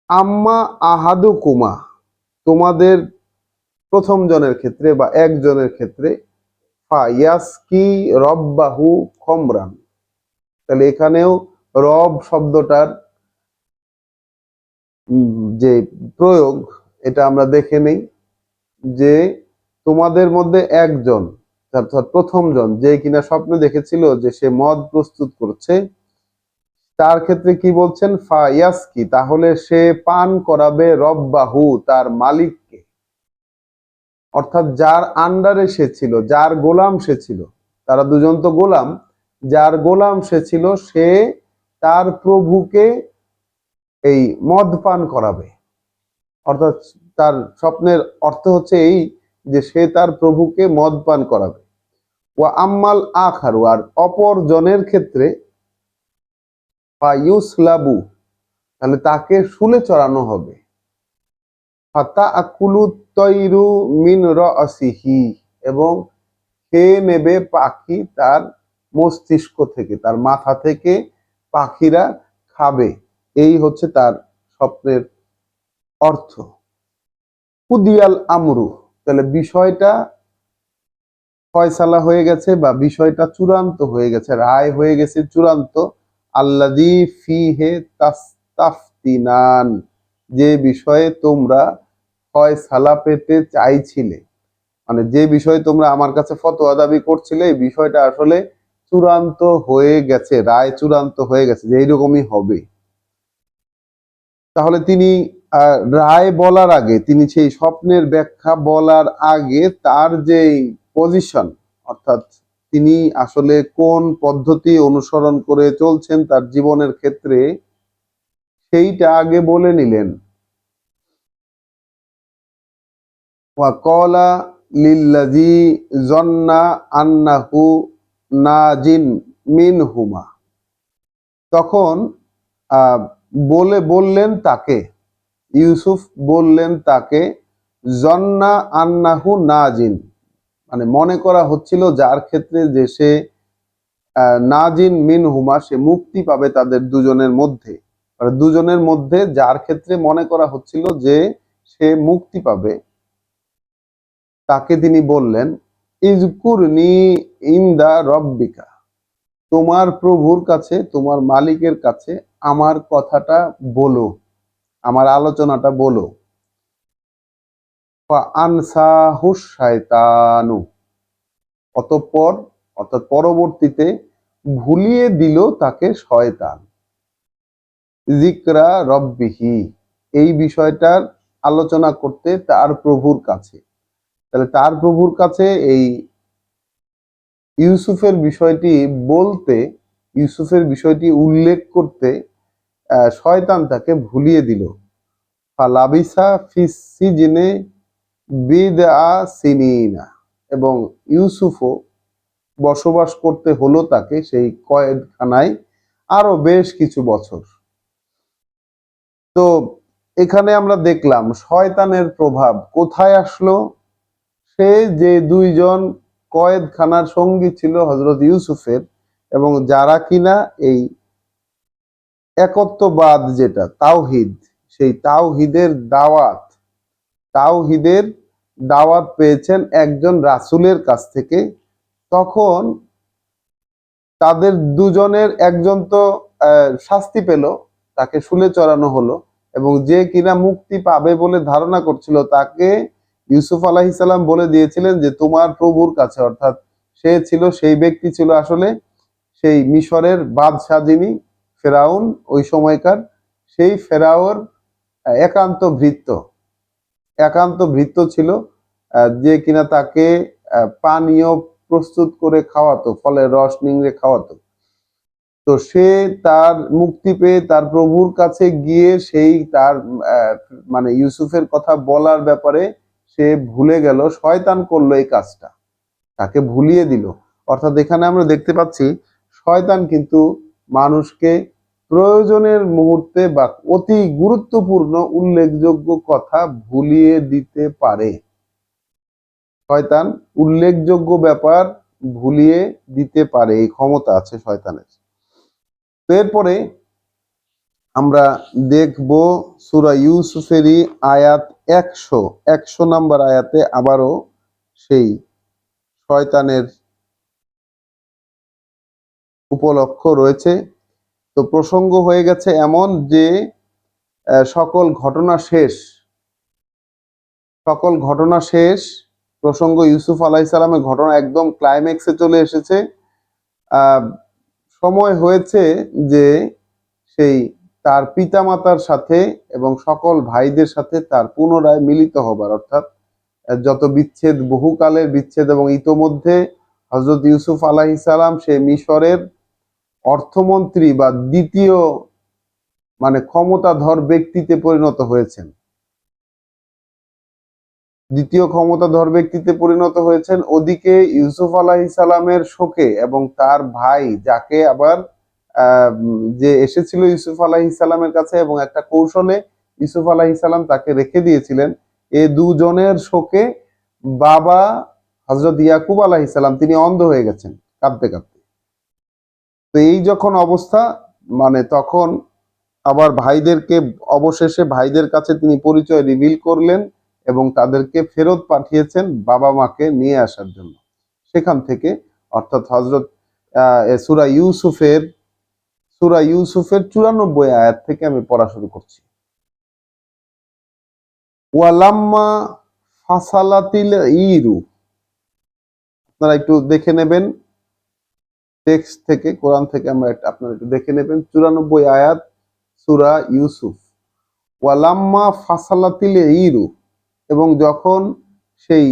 আম্মা আহাদু কুমা, তোমাদের প্রথম জনের ক্ষেত্রে বা একজনের ক্ষেত্রে, ফায়াসকি রব্বাহু খমরান, তাহলে এখানেও রব শব্দটার যে প্রয়োগ, এটা আমরা দেখে নেই যে তোমাদের মধ্যে একজন, অর্থাৎ প্রথম জন, যে কিনা স্বপ্নে দেখেছিল যে সে মদ প্রস্তুত করছে, তার ক্ষেত্রে কি বলছেন? ফায়াসকি, তাহলে সে পান করাবে রব্বাহু, তার মালিককে, অর্থাৎ যার আন্ডারে সে ছিল, যার গোলাম সে ছিল, তারা দুজন তো গোলাম, যার গোলাম সে ছিল, সে তার প্রভুকে এই মদ পান করাবে। অর্থাৎ তার স্বপ্নের অর্থ হচ্ছে এই যে সে তার প্রভুকে মদ পান করাবে। ওয়া আম্মাল আখারু, আর অপর জনের ক্ষেত্রে, ফায়ুসলাবু, তাহলে তাকে শুলে চড়ানো হবে। ফাতা আকুলু তৈরু মিন রাসিহি, এবং খেয়ে নেবে পাখি তার মস্তিষ্ক থেকে, তার মাথা থেকে পাখিরা খাবে। এই হচ্ছে তার স্বপ্নের অর্থ। কুদিয়াল আমরু, তাহলে বিষয়টা ফয়সালা হয়ে গেছে বা বিষয়টা চূড়ান্ত হয়ে গেছে, রায় হয়ে গেছে চূড়ান্ত। আল্লাযী ফীহি তাস্তাফতিনান, যে বিষয়ে তোমরা ফয়সালা পেতে চাইছিলে, মানে যে বিষয়ে তোমরা আমার কাছে ফতোয়া দাবি করছিলে, এই বিষয়টা আসলে চূড়ান্ত হয়ে গেছে, রায় চূড়ান্ত হয়ে গেছে যে এইরকমই হবে। তাহলে তিনি রায় বলার আগে, তিনি সেই স্বপ্নের ব্যাখ্যা বলার আগে তার যে পজিশন, অর্থাৎ তিনি আসলে কোন পদ্ধতি অনুসরণ করে চলছেন তার জীবনের ক্ষেত্রে, সেইটা আগে বলে নিলেন। ওয়াকালা লিল্লাযী যন্না আন্নাহু নাজিন মিনহুমা, তখন বললেন তাকে, ইউসুফ বললেন তাকে, জন্না আন্নাহু নাজিন, মানে মনে করা হচ্ছিল যার ক্ষেত্রে যে সে নাজিন মিনহুমা, সে মুক্তি পাবে তাদের দুজনের মধ্যে, মানে দুজনের মধ্যে যার ক্ষেত্রে মনে করা হচ্ছিল যে সে মুক্তি পাবে, তাকে তিনি বললেন, ইজকুরনি ইনদা রব্বিকা, তোমার প্রভুর কাছে, তোমার মালিকের কাছে আমার কথাটা বলো, আমার আলোচনাটা বলো। আনসাহু শায়তানু, অতঃপর অর্থাৎ পরবর্তীতে ভুলিয়ে দিল তাকে শয়তান, যিকরা রব্বিহি, এই বিষয়টার আলোচনা করতে তার প্রভুর কাছে। তাহলে তার প্রভুর কাছে এই ইউসুফের বিষয়টি বলতে, ইউসুফের বিষয়টি উল্লেখ করতে শয়তান তাকে ভুলিয়ে দিল। ফালাবিসা ফিস সিজনে বিদআ সিনিনা, এবং ইউসুফও বসবাস করতে হলো তাকে সেই কয়েদখানায় আরো বেশ কিছু বছর। তো এখানে আমরা দেখলাম শয়তানের প্রভাব কোথায় আসলো। সে যে দুইজন কয়েদখানার সঙ্গী ছিল হযরত ইউসুফের, এবং যারা কিনা এই একত্ববাদ, যেটা তাওহিদ, সেই তাওহিদের দাওয়াত পেয়েছেন একজন রাসূলের কাছ থেকে, তখন তাদের দুজনের একজন তো শাস্তি পেল, তাকে শুলে চড়ানো হলো, এবং যে কিনা মুক্তি পাবে বলে ধারণা করছিল তাকে ইউসুফ আলাইহিস সালাম বলে দিয়েছিলেন যে তোমার প্রভুর কাছে, অর্থাৎ সেই ব্যক্তি ছিল আসলে সেই মিশরের বাদশাহ, যিনি ফেরাউন ওই সময়কার, সেই ফেরাওর একান্ত ভৃত্য, ছিল, যে কিনা তাকে পানীয় প্রস্তুত করে খাওয়াতো, ফলের রস নিংড়ে খাওয়াতো। তো সে তার মুক্তি পেয়ে তার প্রভুর কাছে গিয়ে সেই তার মানে ইউসুফের কথা বলার ব্যাপারে সে ভুলে গেল, শয়তান করলো এই কাজটা, তাকে ভুলিয়ে দিল। অর্থাৎ এখানে আমরা দেখতে পাচ্ছি শয়তান কিন্তু মানুষকে প্রয়োজনের মুহূর্তে বা অতি গুরুত্বপূর্ণ উল্লেখযোগ্য কথা ভুলিয়ে দিতে পারে। শয়তান উল্লেখযোগ্য ব্যাপার ভুলিয়ে দিতে পারে, এই ক্ষমতা আছে শয়তানের। এরপরে আমরা দেখব সূরা ইউসুফেরই আয়াত 100 নম্বর আয়াতে আবারও সেই শয়তানের উপলক্ষ রয়েছে। তো প্রসঙ্গ হয়ে গেছে এমন যে সকল ঘটনা শেষ, প্রসঙ্গ ইউসুফ আলাইহিস সালামের ঘটনা একদম ক্লাইম্যাক্সে চলে এসেছে। সময় হয়েছে যে সেই তার পিতামাতার সাথে এবং সকল ভাইদের সাথে তার পুনরায় মিলিত হবার, অর্থাৎ যত বিচ্ছেদ, বহুকালের বিচ্ছেদ, এবং ইতোমধ্যে হযরত ইউসুফ আলাইহিস সালাম সে মিশরের অর্থমন্ত্রী বা দ্বিতীয় মানে ক্ষমতাধর ব্যক্তিতে পরিণত হয়েছেন, ওদিকে ইউসুফ আলাইহিস সালামের শোকে, এবং তার ভাই যাকে আবার যে এসেছিল ইউসুফ আলাইহিস সালামের কাছে এবং একটা কৌশলে ইউসুফ আলাইহিস সালাম তাকে রেখে দিয়েছিলেন, এই দুজনের শোকে বাবা হযরত ইয়াকুব আলাইহিস সালাম তিনি অন্ধ হয়ে গেছেন কাঁদতে কাঁদতে। তো এই যখন অবস্থা, মানে তখন আবার ভাইদেরকে অবশেষে ভাইদের কাছে তিনি পরিচয় রিভিল করলেন এবং তাদেরকে ফেরত পাঠিয়েছেন বাবা মাকে নিয়ে আসার জন্য। সেখান থেকে অর্থাৎ হজরত সূরা ইউসুফের 94 আয়াত থেকে আমি পড়া শুরু করছি। ওয়ালাম্মা ফাসালাতিল ইরু, আপনারা একটু দেখে নেবেন টেক্সট থেকে, কোরআন থেকে আপনারা একটু দেখে নেবেন 94 আয়াত সূরা ইউসুফ। ওয়ালাম্মা ফাসালাতিল ইরু, এবং যখন সেই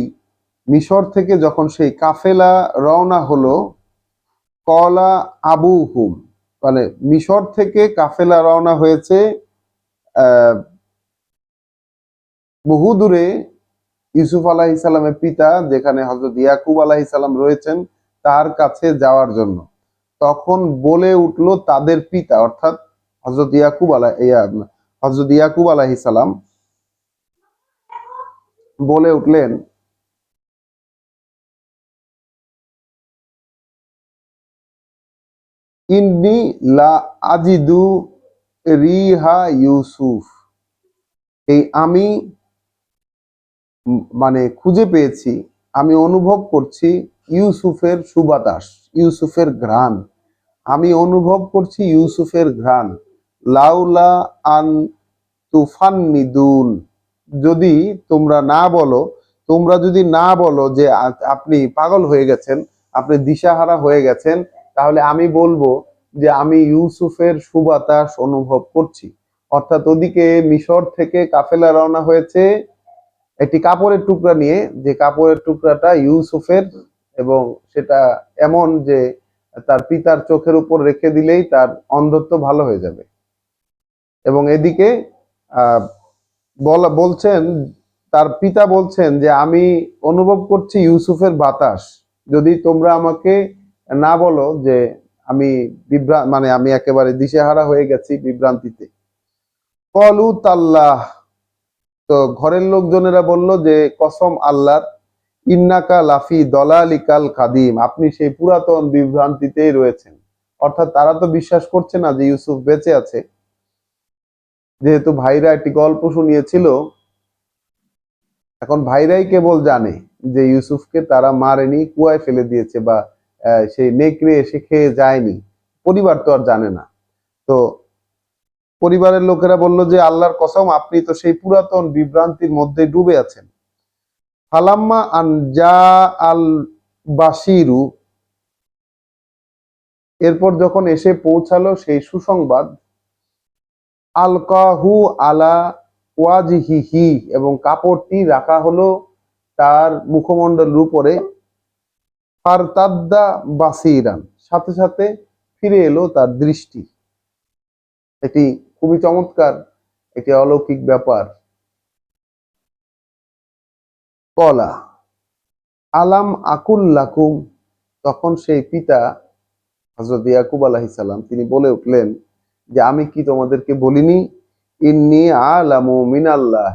মিশর থেকে যখন সেই কাফেলা রওনা হলো, কলা আবুহুম, মানে মিশর থেকে কাফেলা রওনা হয়েছে বহু দূরে ইউসুফ আলাইহিস সালামের পিতা যেখানে হযরত ইয়াকুব আলাইহিস সালাম রয়েছেন তার কাছে যাওয়ার জন্য। তখন বলে উঠলো তাদের পিতা অর্থাৎ হযরত ইয়াকুব আলাইহিস সালাম বলে উঠলেন, ইন্নী লা আজিদু রিহা ইউসুফ, এই আমি মানে খুঁজে পেয়েছি, আমি অনুভব করছি ইউসুফের সুবাতাস, ইউসুফের ঘ্রাণ, আমি অনুভব করছি ইউসুফের ঘ্রাণ। লাউলা আন তুফান্নিদুন, যদি তোমরা না বলো, তোমরা যদি না বলো যে আপনি পাগল হয়ে গেছেন, আপনি দিশাহারা হয়ে গেছেন, তাহলে আমি বলবো যে আমি ইউসুফের সুবাতাস অনুভব করছি। অর্থাৎ ওদিকে মিশর থেকে কাফেলা রওনা হয়েছে একটি কাপড়ের টুকরা নিয়ে, যে কাপড়ের টুকরাটা ইউসুফের, এবং সেটা এমন যে তার পিতার চোখের উপর রেখে দিলেই তার অন্ধত্ব ভালো হয়ে যাবে। এবং এদিকে আহ বলছেন, তার পিতা বলছেন যে আমি অনুভব করছি ইউসুফের বাতাস, যদি তোমরা আমাকে না বলো যে আমি মানে আমি একেবারে দিশেহারা হয়ে গেছি বিভ্রান্তিতে। কলু তাল্লাহ, তো ঘরের লোকজনেরা বলল যে কসম আল্লাহর, ইন্নাকা লাফি দলালিকাল কাদিম, আপনি সেই পুরাতন বিভ্রান্তিতেই রয়েছেন। অর্থাৎ তারা তো বিশ্বাস করছে না যে ইউসুফ বেঁচে আছে, যেহেতু ভাইরা একটি গল্প শুনিয়েছিল। এখন ভাইরাই কেবল জানে যে ইউসুফকে তারা মারেনি, কুয়ায় ফেলে দিয়েছে, বা সেই নেকড়ে এসে খেয়ে যায়নি, পরিবার তো আর জানে না। তো পরিবারের লোকেরা বলল যে আল্লাহর কসম, আপনি তো সেই পুরাতন বিভ্রান্তির মধ্যে ডুবে আছেন। ফালাম্মা আন জা আল বাশিরু, এরপর যখন এসে পৌঁছালো সেই সুসংবাদ, আলকাহু আলা ওয়াজহিহি, এবং কাপড়টি রাখা হলো তার মুখমণ্ডলের উপরে, ফারতাদ্দা বাসিরান, সাথে সাথে ফিরে এলো তার দৃষ্টি। এটি খুবই চমৎকার, এটি অলৌকিক ব্যাপার। কলা আলাম আকুল্লাকুম, তখন সেই পিতা হযরত ইয়াকুব আলাইহিস সালাম তিনি বলে উঠলেন যে আমি কি তোমাদেরকে বলিনি, ইন্নী আলামু মিনাল্লাহ,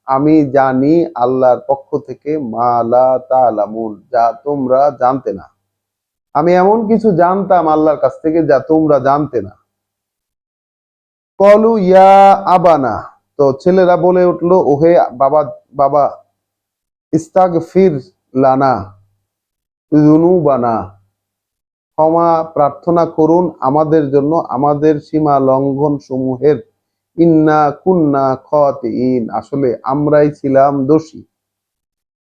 আমি জানি আল্লাহর পক্ষ থেকে, মা লা তা'লামুন, যা তোমরা জানতে না। আমি এমন কিছু জানতাম আল্লাহর কাছ থেকে যা তোমরা জানতে না। কলু ইয়া আবানা, তো ছেলেরা বলে উঠলো, ওহে বাবা, বাবা, ইস্তাগফির লানা যুনুবানা, ক্ষমা প্রার্থনা করুন আমাদের জন্য আমাদের সীমা লঙ্ঘন সমূহের, ইন্না কুন্না খাতিইন, আসলে আমরাই ছিলাম দোষী,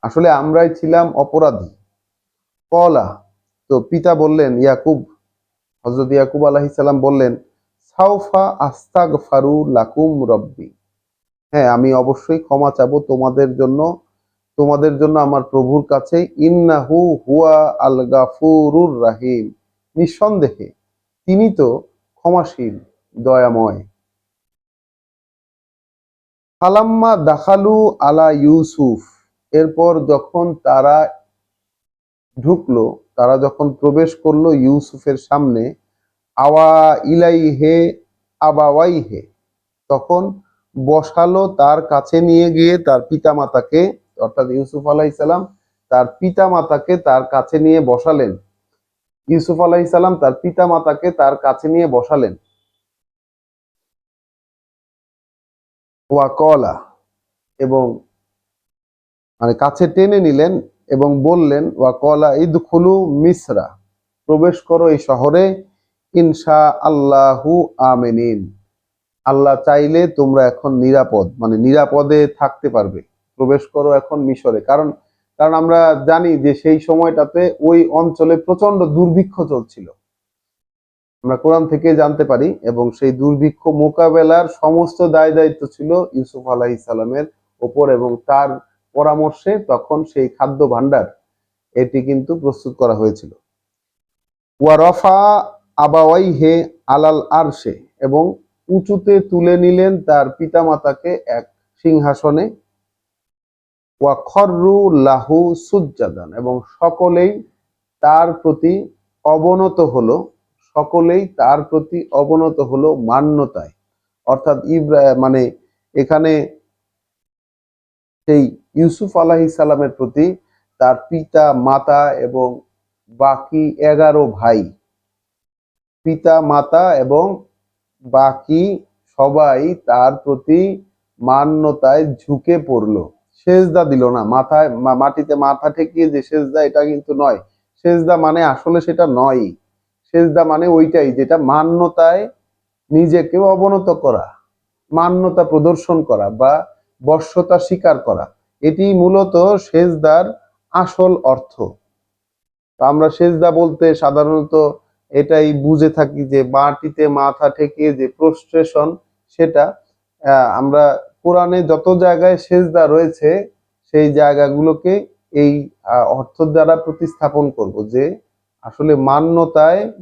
আসলে আমরাই ছিলাম অপরাধী। কলা, তো পিতা বললেন, হযরত ইয়াকুব আলাইহিস সালাম বললেন, সাউফা আস্তাগফারু লাকুম রব্বি, হ্যাঁ আমি অবশ্যই ক্ষমা চাবো তোমাদের জন্য আমার প্রভুর কাছে, ইন্নাহু হুয়া আল গাফুরুর রাহিম, নিঃসন্দেহে তিনি তো ক্ষমাশীল, দয়াময়। ফালাম্মা দাখালু আলা ইউসুফ, এরপর যখন তারা ঢুকলো, তারা যখন প্রবেশ করলো ইউসুফের সামনে, আওয়া ইলাইহে আবাওয়াইহে, তখন বসালো তার কাছে নিয়ে গিয়ে তার পিতামাতাকে, অর্থাৎ ইউসুফ আলাইহিস সালাম তার পিতামাতাকে তার কাছে নিয়ে বসালেন। ইউসুফ আলাইহিস সালাম তার পিতামাতাকে তার কাছে নিয়ে বসালেন। ওয়াকলা, এবং মানে কাছে টেনে নিলেন এবং বললেন, ওয়াকলা ইদখুলু মিসরা, প্রবেশ করো এই শহরে, ইনশা আল্লাহু আমিনিন, আল্লাহ চাইলে তোমরা এখন নিরাপদ, মানে নিরাপদে থাকতে পারবে, প্রবেশ করো এখন মিশরে। কারণ কারণ আমরা জানি যে সেই সময়টাতে ওই অঞ্চলে প্রচন্ড দুর্ভিক্ষ চলছিল, আমরা কোরআন থেকে জানতে পারি, এবং সেই দুর্ভিক্ষ মোকাবেলার সমস্ত দায় দায়িত্ব ছিল ইউসুফ আলাইহিস সালামের ওপর, এবং তার পরামর্শে তখন সেই খাদ্য ভাণ্ডার এটি কিন্তু প্রস্তুত করা হয়েছিল। ওয়া রফা আবাওয়াইহে আলাল আরশে, এবং উঁচুতে তুলে নিলেন তার পিতামাতাকে এক সিংহাসনে। ওয়া খররু লাহু সুজ্জাদান, এবং সকলেই তার প্রতি অবনত হলো, সকলেই তার প্রতি অবনত হলো মান্যতায়। অর্থাৎ মানে এখানে সেই ইউসুফ আলাইহিস সালামের প্রতি তার পিতা মাতা এবং বাকি 11 ভাই, পিতা মাতা এবং বাকি সবাই তার প্রতি মান্যতায় ঝুঁকে পড়লো, সেজদা দিল না, মাথায় মাটিতে মাথা ঠেকিয়ে যে সেজদা, এটা কিন্তু নয়। সেজদা মানে আসলে সেটা নয়, সেজদা মানে ওইটাই যেটা মান্যতায় নিজেকে অবনত করা, মান্যতা প্রদর্শন করা বা বশ্যতা স্বীকার করা, এটি মূলত সেজদার আসল অর্থ। আমরা সেজদা বলতে সাধারণত এটাই বুঝে থাকি যে মাটিতে মাথা ঠেকিয়ে যে প্রস্ট্রেশন, সেটা আমরা কোরআনে যত জায়গায় সেজদা রয়েছে সেই জায়গাগুলোকে এই অর্থ দ্বারা প্রতিস্থাপন করব, যে আসলে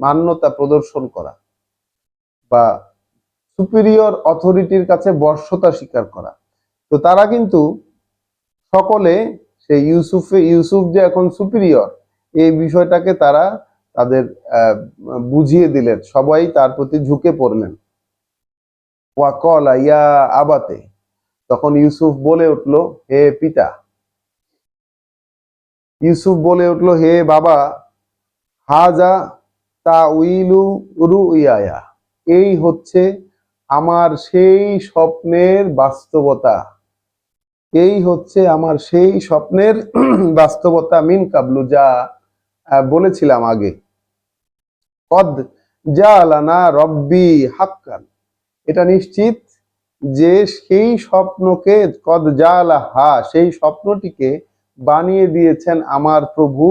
মান্যতা প্রদর্শন করা বা সুপিরিয়র অথরিটির কাছে বর্ষতা স্বীকার করা। তো তারা কিন্তু সকলে সেই ইউসুফ যে এখন সুপিরিয়র, এই বিষয়টাকে তারা তাদের বুঝিয়ে দিলেন, সবাই তার প্রতি ঝুঁকে পড়লেন। ওয়াকলা ইয়া আবাতে, তখন ইউসুফ বলে উঠলো, হে পিতা, ইউসুফ বলে উঠলো, হে বাবা, হাজা তাউইলু রুইয়া, এই হচ্ছে আমার সেই স্বপ্নের বাস্তবতা, এই হচ্ছে আমার সেই স্বপ্নের বাস্তবতা, মিন কাবলু, যা বলেছিলাম আগে। কদ জালানা রব্বি হাক্কান, এটা নিশ্চিত যে সেই স্বপ্নকে, কদ জালাহা, সেই স্বপ্নটিকে বানিয়ে দিয়েছেন আমার প্রভু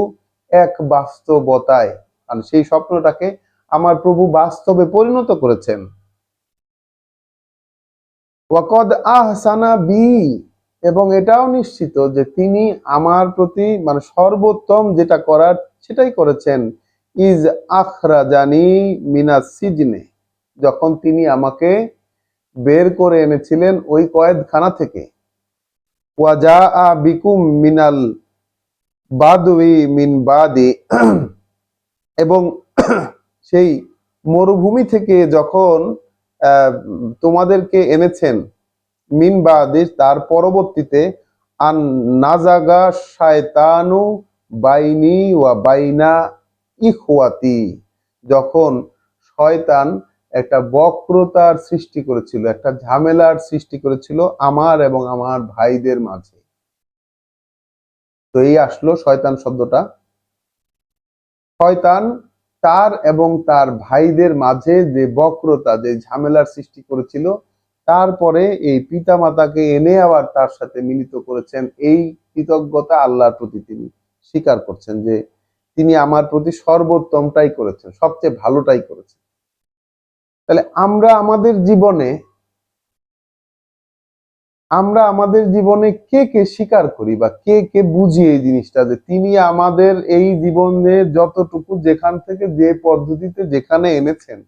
এক বাস্তবতায়, আর সেই স্বপ্নটাকে আমার প্রভু বাস্তবে পরিণত করেছেন। ওয়াকদ আহসানা বি, এবং এটাও নিশ্চিত যে তিনি আমার প্রতি মানে সর্বোত্তম যেটা করার সেটাই করেছেন। ইজ আখরাজানি মিনাস সিজনে, যখন তিনি আমাকে বের করে এনেছিলেন ওই কয়েদখানা থেকে। ওয়াজা আ বিকুম মিনাল বাদউই মিন বাদি, এবং সেই মরুভূমি থেকে যখন তোমাদেরকে এনেছেন, মিন বাদি তার পরবর্তীতে, আন নাজাগা শায়তানু বাইনি ওয়া বাইনা ইখওয়াতি, যখন শয়তান একটা বক্রতার সৃষ্টি করেছিল, একটা ঝামেলার সৃষ্টি করেছিল আমার এবং আমার ভাইদের মাঝে। তো এই আসলো শয়তান শব্দটা, শয়তান তার এবং তার ভাইদের মাঝে যে বক্রতা, যে ঝামেলার সৃষ্টি করেছিল, তারপরে এই পিতা মাতাকে এনে আবার তার সাথে মিলিত করেছেন। এই কৃতজ্ঞতা আল্লাহর প্রতি তিনি স্বীকার করছেন যে তিনি আমার প্রতি সর্বোত্তমটাই করেছেন, সবচেয়ে ভালোটাই করেছেন। তাহলে আমরা আমাদের জীবনে কে কে স্বীকার করি বা কে কে বুঝি এই জিনিসটা, যে তিনি আমাদের এই জীবনে যতটুকু যেখান থেকে যে পদ্ধতিতে যেখানে এনেছেন,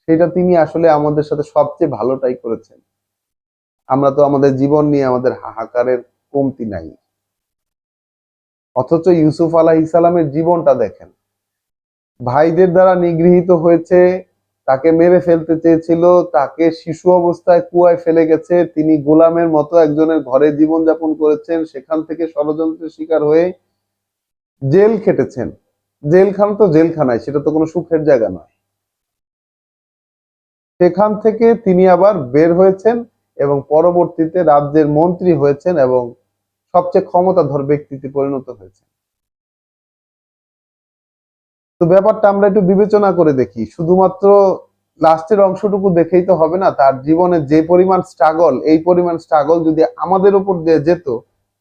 সেটা তিনি আসলে আমাদের সাথে সবচেয়ে ভালোটাই করেছেন। আমরা তো আমাদের জীবন নিয়ে আমাদের হাহাকারের কমতি নাই, অথচ ইউসুফ আলাইহিস সালামের জীবনটা দেখেন, ভাইদের দ্বারা নিগৃহীত হয়েছে, তাকে মেরে ফেলতে চেয়েছিল, তাকে শিশু অবস্থায় কুয়ায় ফেলে গেছে, তিনি গোলামের মতো একজনের ঘরে জীবনযাপন করেছেন, সেখান থেকে ষড়যন্ত্রের শিকার হয়ে জেল খেটেছেন। জেলখানা তো জেলখানায়, সেটা তো কোনো সুখের জায়গা নয়। সেখান থেকে তিনি আবার বের হয়েছেন এবং পরবর্তীতে রাজ্যের মন্ত্রী হয়েছেন এবং সবচেয়ে ক্ষমতাধর ব্যক্তিতে পরিণত হয়েছেন। তো ব্যাপারটা আমরা একটু বিবেচনা করে দেখি, শুধুমাত্র লাস্টের অংশটুকু দেখেই তো হবে না। তার জীবনে যে পরিমাণ স্ট্রাগল, এই পরিমাণ স্ট্রাগল যদি আমাদের উপর দিয়ে যেত,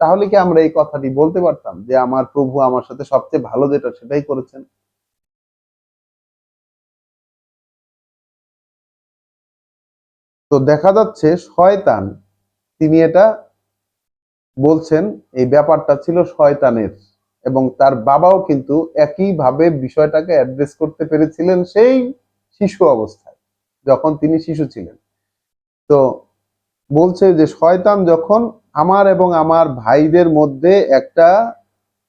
তাহলে কি আমরা এই কথাটি বলতে পারতাম যে আমার প্রভু আমার সাথে সবচেয়ে ভালো যেটা সেটাই করেছেন? তো দেখা যাচ্ছে শয়তান, তিনি এটা বলছেন এই ব্যাপারটা ছিল শয়তানের, এবং তার বাবাও কিন্তু একইভাবে বিষয়টাকে অ্যাড্রেস করতে পেরেছিলেন সেই শিশু অবস্থায়, যখন তিনি শিশু ছিলেন। তো বলছে যে শয়তান যখন আমার এবং আমার ভাইদের মধ্যে একটা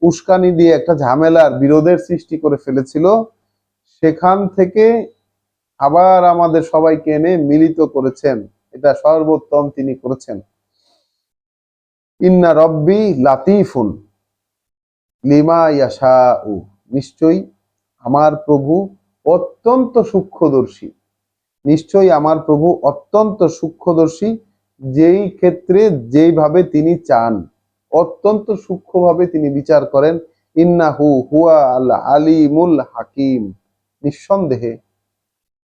উস্কানি দিয়ে একটা ঝামেলার বিরোধের সৃষ্টি করে ফেলেছিল, সেখান থেকে আবার আমাদের সবাইকে এনে মিলিত করেছেন। এটা সর্বোত্তম তিনি করেছেন। ইন্না রব্বি লাতিফুন লিমা ইয়াশাউ, নিশ্চয়ই আমার প্রভু অত্যন্ত সূক্ষ্মদর্শী, নিশ্চয়ই আমার প্রভু অত্যন্ত সূক্ষ্মদর্শী, যেই ক্ষেত্রে যেইভাবে তিনি চান অত্যন্ত সূক্ষ্মভাবে তিনি বিচার করেন। ইন্নাহু হুয়া আল আলিমুল হাকিম, নিঃসন্দেহে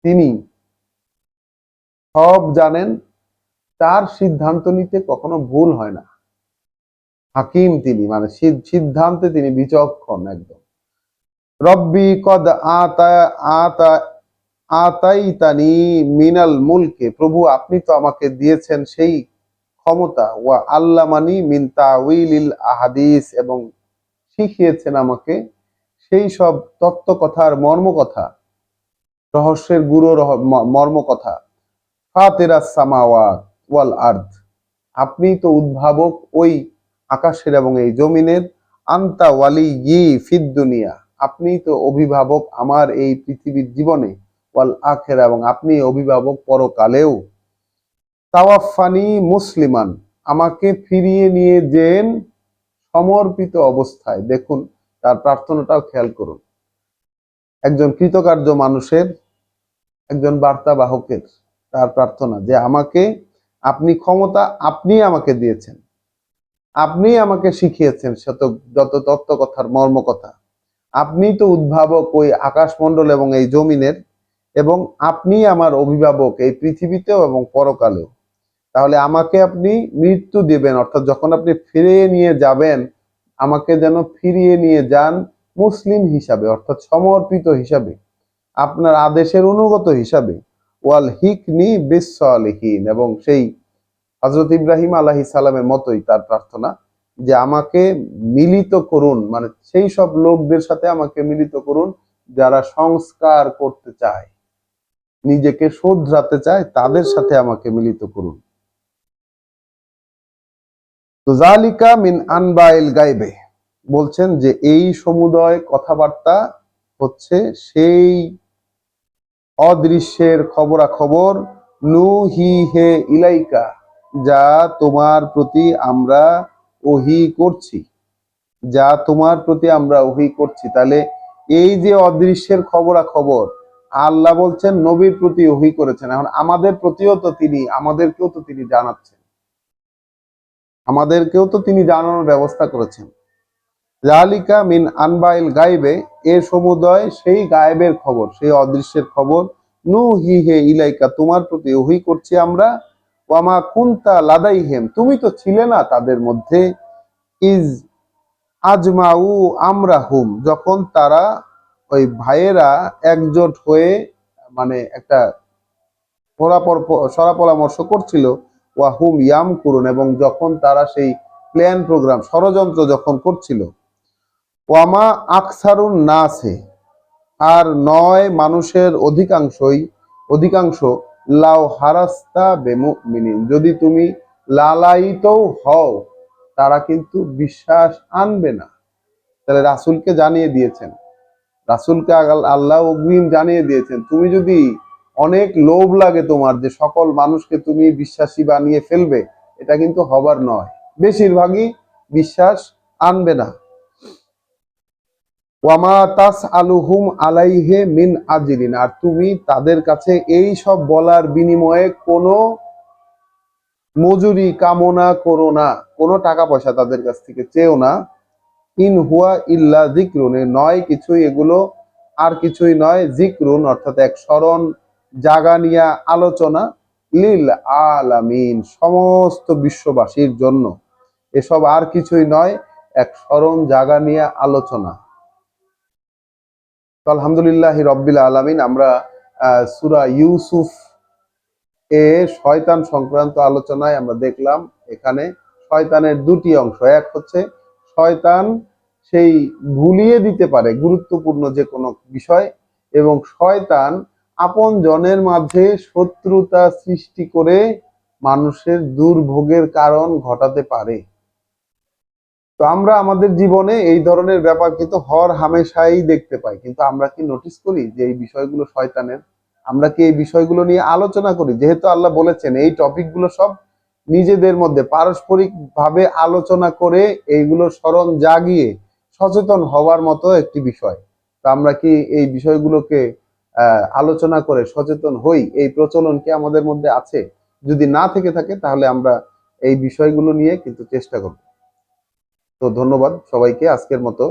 তিনি সব জানেন, তার সিদ্ধান্ত নিতে কখনো ভুল হয় না। হাকিম তিনি, মানে সিদ্ধান্তে তিনি বিচক্ষণ একদম। রব্বি কদ আতা আতা আতাইতানি মিনাল মুলকে, প্রভু আপনি তো আমাকে দিয়েছেন সেই ক্ষমতা, ওয়া আল্লামানি মিন তাউইলিল আহাদিস, এবং শিখিয়েছেন আমাকে সেই সব তত্ত্ব কথার মর্ম কথা, রহস্যের গুরু মর্ম কথা। ফাতিরাস সামাওয়াত ওয়াল আরদ, আপনি তো উদ্ভাবক ওই আকাশের এবং এই জমিনের। আন্তা ওয়ালি ফিদ দুনিয়া, আপনি তো অভিভাবক আমার এই পৃথিবীর জীবনে। ওয়াল আখেরা, এবং আপনি অভিভাবক পরকালেও। তাওয়াফানি মুসলিমান, আমাকে ফিরিয়ে নিয়ে যেন সমর্পিত অবস্থায়। দেখুন তার প্রার্থনাটাও খেয়াল করুন, একজন কৃতকার্য মানুষের, একজন বার্তাবাহকের তার প্রার্থনা যে আমাকে আপনি ক্ষমতা আপনি আমাকে দিয়েছেন, আপনি আমাকে শিখিয়েছেন যত তত্ত্ব কথার মর্ম কথা। আপনি তো উদ্ভাবক ওই আকাশমণ্ডল এবং এই জমিনের, এবং আপনি আমার অভিভাবক এই পৃথিবীতেও এবং পরকালেও। তাহলে আমাকে আপনি মৃত্যু দিবেন, অর্থাৎ যখন আপনি ফিরিয়ে নিয়ে যাবেন, আমাকে যেন ফিরিয়ে নিয়ে যান মুসলিম হিসাবে, অর্থাৎ সমর্পিত হিসাবে, আপনার আদেশের অনুগত হিসাবে। ওয়াল হিকনি বিসসালিহিন, এবং সেই হযরত ইব্রাহিম আলাইহিস সালামের মতোই তার প্রার্থনা যে আমাকে মিলিত করুন, মানে সেই সব লোকদের সাথে আমাকে মিলিত করুন যারা সংস্কার করতে চায়, নিজেকে শুধরাতে চায়, তাদের সাথে আমাকে মিলিত করুন। তো জালিকা মিন আনবাইল গায়বে, বলছেন যে এই সমুদয় কথাবার্তা হচ্ছে সেই অদৃশ্যের খবরাখবর। নুহি হে ইলাইকা, যা তোমার প্রতি আমরা ওহী করছি, যা তোমার প্রতি আমরা ওহী করছি। তাহলে এই যে অদৃশ্যের খবরাখবর আল্লাহ বলছেন নবীর প্রতি ওহী করেছেন, এখন আমাদের প্রতিও তো তিনি, আমাদেরকেও তো তিনি জানাচ্ছেন, আমাদেরকেও তো তিনি জানানোর ব্যবস্থা করেছেন। জালিকা মিন আনবাইল গায়বে, এর সমুদয় সেই গায়েবের খবর, সেই অদৃশ্যের খবর। নুহি হে ইলাইকা, তোমার প্রতি ওহী করছি আমরা। ওয়ামা কুনতা লাদাইহিম, তুমি তো ছিলে না তাদের মধ্যে। ইজ আজমাউ আমরাহুম, যখন তারা ওই ভাইয়েরা একজোট হয়ে মানে একটা সরা পরামর্শ করছিল। ওয়াহুম ইয়াম করুন, এবং যখন তারা সেই প্ল্যান প্রোগ্রাম ষড়যন্ত্র যখন করছিল। ওয়ামা আকসারুন নাসে, আর নয় মানুষের অধিকাংশ লাউ হারাস্তা বেমুমিনিন, যদি তুমি লালায়িতও হও তারা কিন্তু বিশ্বাস আনবে না। তাহলে রাসূলকে জানিয়ে দিয়েছেন, রাসূলকে আল্লাহ অগ্রিম জানিয়ে দিয়েছেন, তুমি যদি অনেক লোভ লাগে তোমার যে সকল মানুষকে তুমি বিশ্বাসী বানিয়ে ফেলবে, এটা কিন্তু হবার নয়, বেশিরভাগই বিশ্বাস আনবে না। ওয়ামা তাস আলুহুম আলাইহে মিন আজরিন, আর তুমি তাদের কাছে এই সব বলার বিনিময়ে কোনো মজুরি কামনা করো না, কোনো টাকা পয়সা তাদের কাছ থেকে চেও না। ইন হুয়া ইল্লা যিকরুন, নয় কিছুই এগুলো, আর কিছুই নয়, যিকরুন অর্থাৎ এক স্মরণ জাগানিয়া আলোচনা, লিল আলামিন সমস্ত বিশ্ববাসীর জন্য। এসব আর কিছুই নয়, এক স্মরণ জাগানিয়া আলোচনা। তো আলহামদুলিল্লাহ রব্বিল আলামিন, আমরা সূরা ইউসুফ এ শয়তান সংক্রান্ত আলোচনায় আমরা দেখলাম এখানে শয়তানের দুটি অংশ। এক হচ্ছে শয়তান সেই ভুলিয়ে দিতে পারে গুরুত্বপূর্ণ যে কোনো বিষয়, এবং শয়তান আপন জনের মাঝে শত্রুতা সৃষ্টি করে মানুষের দুর্ভোগের কারণ ঘটাতে পারে। তো আমরা আমাদের জীবনে এই ধরনের ব্যাপার কিন্তু হর হামেশাই দেখতে পাই, কিন্তু আমরা কি নোটিস করি যে এই বিষয়গুলো শয়তানের? আমরা কি এই বিষয়গুলো নিয়ে আলোচনা করি? যেহেতু আল্লাহ বলেছেন এই টপিকগুলো সব নিজেদের মধ্যে পারস্পরিক ভাবে আলোচনা করে এইগুলো স্মরণ জাগিয়ে সচেতন হওয়ার মতো একটি বিষয়। তা আমরা কি এই বিষয়গুলোকে আলোচনা করে সচেতন হই? এই প্রচলন কি আমাদের মধ্যে আছে? যদি না থেকে থাকে তাহলে আমরা এই বিষয়গুলো নিয়ে কিন্তু চেষ্টা করব। তো ধন্যবাদ সবাইকে আজকের মতো।